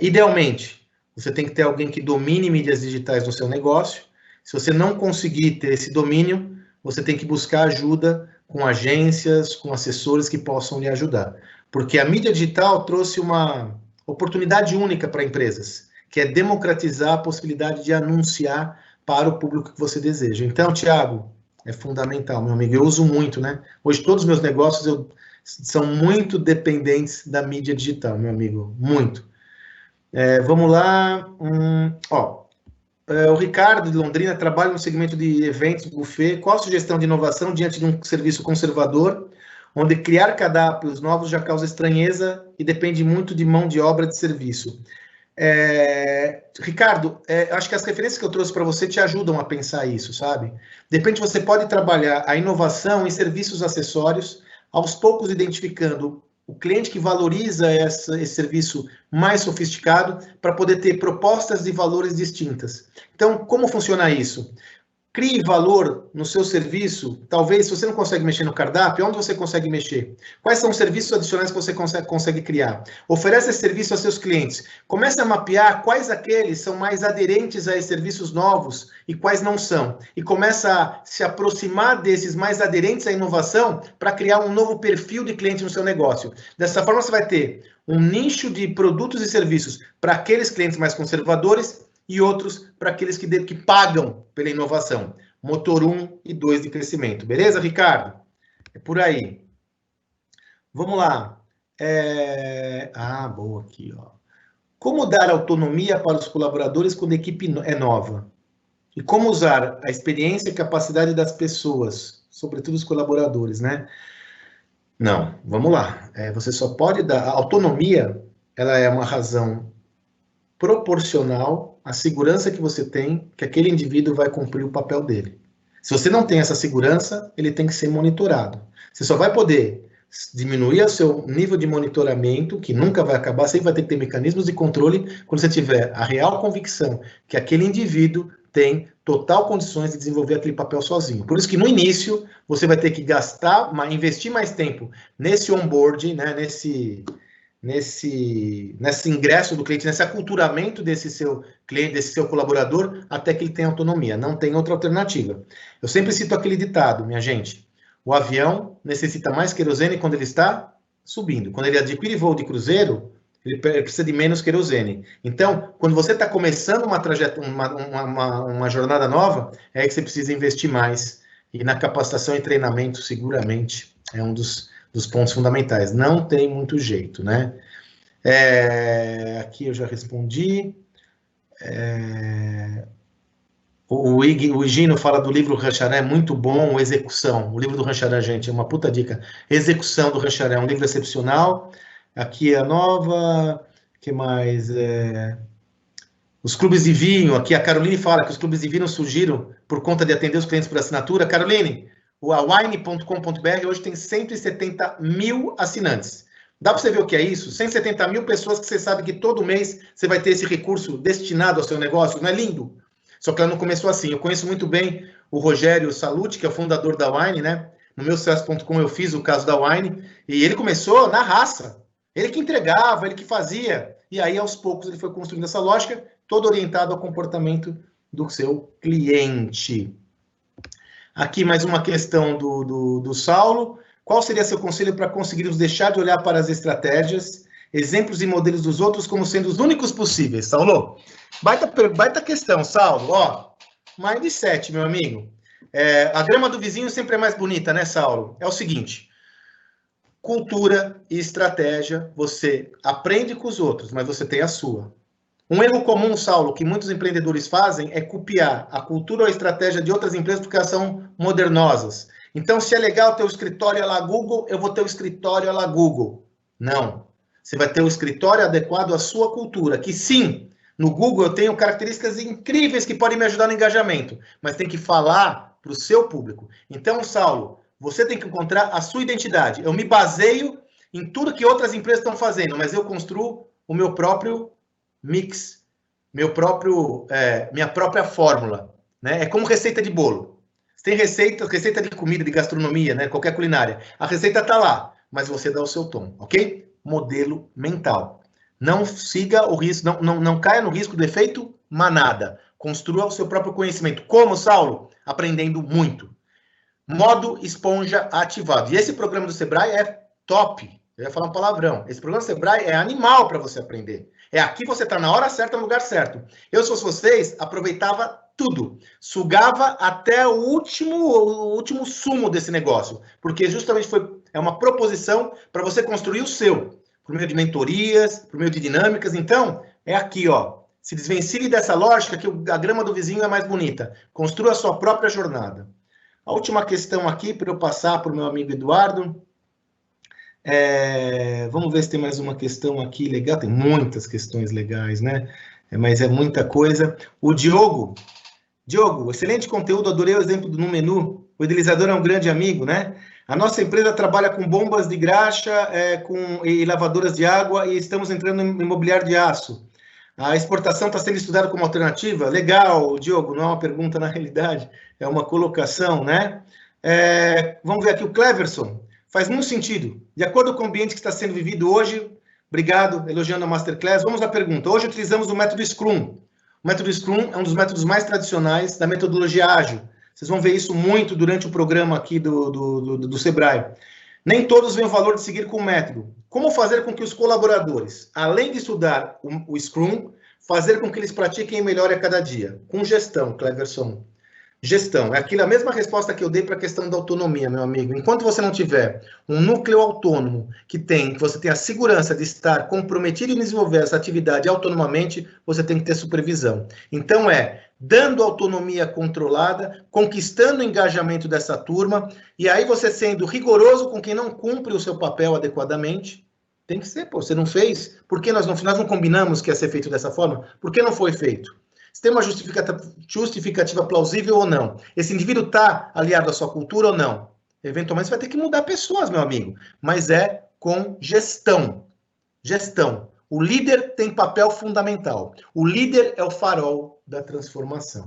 idealmente, você tem que ter alguém que domine mídias digitais no seu negócio. Se você não conseguir ter esse domínio, você tem que buscar ajuda com agências, com assessores que possam lhe ajudar. Porque a mídia digital trouxe uma oportunidade única para empresas, que é democratizar a possibilidade de anunciar para o público que você deseja. Então, Thiago, é fundamental, meu amigo. Eu uso muito, né? Hoje, todos os meus negócios são muito dependentes da mídia digital, meu amigo. Muito. Vamos lá. O Ricardo, de Londrina, trabalha no segmento de eventos, buffet. Qual a sugestão de inovação diante de um serviço conservador, onde criar cardápios novos já causa estranheza e depende muito de mão de obra de serviço? Ricardo, acho que as referências que eu trouxe para você te ajudam a pensar isso, sabe? De repente você pode trabalhar a inovação em serviços acessórios, aos poucos identificando o cliente que valoriza esse serviço mais sofisticado para poder ter propostas de valores distintas. Então, como funciona isso? Crie valor no seu serviço. Talvez, se você não consegue mexer no cardápio, onde você consegue mexer? Quais são os serviços adicionais que você consegue criar? Oferece esse serviço a seus clientes. Comece a mapear quais aqueles são mais aderentes a esses serviços novos e quais não são. E começa a se aproximar desses mais aderentes à inovação para criar um novo perfil de cliente no seu negócio. Dessa forma, você vai ter um nicho de produtos e serviços para aqueles clientes mais conservadores e outros para aqueles que pagam pela inovação. Motor 1 e 2 de crescimento. Beleza, Ricardo? É por aí. Vamos lá. Boa aqui, ó. Como dar autonomia para os colaboradores quando a equipe é nova? E como usar a experiência e capacidade das pessoas, sobretudo os colaboradores, né? Não, vamos lá. Você só pode dar... A autonomia, ela é uma razão proporcional à segurança que você tem que aquele indivíduo vai cumprir o papel dele. Se você não tem essa segurança, ele tem que ser monitorado. Você só vai poder diminuir o seu nível de monitoramento, que nunca vai acabar, sempre vai ter que ter mecanismos de controle, quando você tiver a real convicção que aquele indivíduo tem total condições de desenvolver aquele papel sozinho. Por isso que no início você vai ter que investir mais tempo nesse onboard, né, nesse ingresso do cliente, nesse aculturamento desse seu cliente, desse seu colaborador, até que ele tenha autonomia. Não tem outra alternativa. Eu sempre cito aquele ditado, minha gente. O avião necessita mais querosene quando ele está subindo. Quando ele adquire voo de cruzeiro, ele precisa de menos querosene. Então, quando você está começando uma jornada nova, é aí que você precisa investir mais. E na capacitação e treinamento, seguramente, é um dos pontos fundamentais. Não tem muito jeito, né? Aqui eu já respondi. O Higino fala do livro Rancharan, é muito bom, Execução. O livro do Rancharan, gente, é uma puta dica. Execução do Rancharan, é um livro excepcional. Aqui a nova, que mais? Os clubes de vinho, aqui a Caroline fala que os clubes de vinho surgiram por conta de atender os clientes por assinatura. Caroline, o awine.com.br hoje tem 170 mil assinantes. Dá para você ver o que é isso? 170 mil pessoas que você sabe que todo mês você vai ter esse recurso destinado ao seu negócio. Não é lindo? Só que ela não começou assim. Eu conheço muito bem o Rogério Salute, que é o fundador da Wine, né? No meu sucesso.com eu fiz o caso da Wine, e ele começou na raça. Ele que entregava, ele que fazia. E aí, aos poucos, ele foi construindo essa lógica, todo orientado ao comportamento do seu cliente. Aqui mais uma questão do Saulo. Qual seria seu conselho para conseguirmos deixar de olhar para as estratégias, exemplos e modelos dos outros como sendo os únicos possíveis? Saulo, baita questão, Saulo. Ó, mindset, meu amigo. A grama do vizinho sempre é mais bonita, né, Saulo? É o seguinte, cultura e estratégia, você aprende com os outros, mas você tem a sua. Um erro comum, Saulo, que muitos empreendedores fazem é copiar a cultura ou a estratégia de outras empresas porque elas são modernosas. Então, se é legal ter o escritório à la Google, eu vou ter o escritório à la Google. Não. Você vai ter o escritório adequado à sua cultura, que sim, no Google eu tenho características incríveis que podem me ajudar no engajamento, mas tem que falar para o seu público. Então, Saulo, você tem que encontrar a sua identidade. Eu me baseio em tudo que outras empresas estão fazendo, mas eu construo o meu próprio mix, minha própria fórmula, né? É como receita de bolo. Você tem receita de comida, de gastronomia, né? Qualquer culinária. A receita está lá, mas você dá o seu tom, ok? Modelo mental. Não siga o risco, não caia no risco do efeito manada. Construa o seu próprio conhecimento. Como, Saulo? Aprendendo muito. Modo esponja ativado. E esse programa do Sebrae é top. Eu ia falar um palavrão. Esse programa do Sebrae é animal para você aprender. É aqui você está na hora certa, no lugar certo. Eu, se fosse vocês, aproveitava tudo. Sugava até o último sumo desse negócio. Porque justamente é uma proposição para você construir o seu. Por meio de mentorias, por meio de dinâmicas. Então, é aqui, ó. Se desvencilhe dessa lógica que a grama do vizinho é mais bonita. Construa a sua própria jornada. A última questão aqui, para eu passar para o meu amigo Eduardo. Vamos ver se tem mais uma questão aqui legal. Tem muitas questões legais, né? Mas é muita coisa. O Diogo, excelente conteúdo, adorei o exemplo do menu. O idealizador é um grande amigo, né? A nossa empresa trabalha com bombas de graxa e lavadoras de água e estamos entrando em imobiliário de aço. A exportação está sendo estudada como alternativa? Legal, Diogo, não é uma pergunta na realidade, é uma colocação, né? Vamos ver aqui o Cleverson. Faz muito sentido. De acordo com o ambiente que está sendo vivido hoje, obrigado, elogiando a Masterclass, vamos à pergunta. Hoje utilizamos o método Scrum. O método Scrum é um dos métodos mais tradicionais da metodologia ágil. Vocês vão ver isso muito durante o programa aqui do Sebrae. Nem todos veem o valor de seguir com o método. Como fazer com que os colaboradores, além de estudar o Scrum, fazer com que eles pratiquem melhor a cada dia? Com gestão, Cleverson. Gestão. É a mesma resposta que eu dei para a questão da autonomia, meu amigo. Enquanto você não tiver um núcleo autônomo que você tem a segurança de estar comprometido em desenvolver essa atividade autonomamente, você tem que ter supervisão. Então, dando autonomia controlada, conquistando o engajamento dessa turma, e aí você sendo rigoroso com quem não cumpre o seu papel adequadamente. Tem que ser, você não fez. Por que nós não combinamos que ia ser feito dessa forma? Por que não foi feito? Se tem uma justificativa plausível ou não. Esse indivíduo está aliado à sua cultura ou não. Eventualmente você vai ter que mudar pessoas, meu amigo. Mas é com gestão. Gestão. O líder tem papel fundamental. O líder é o farol da transformação.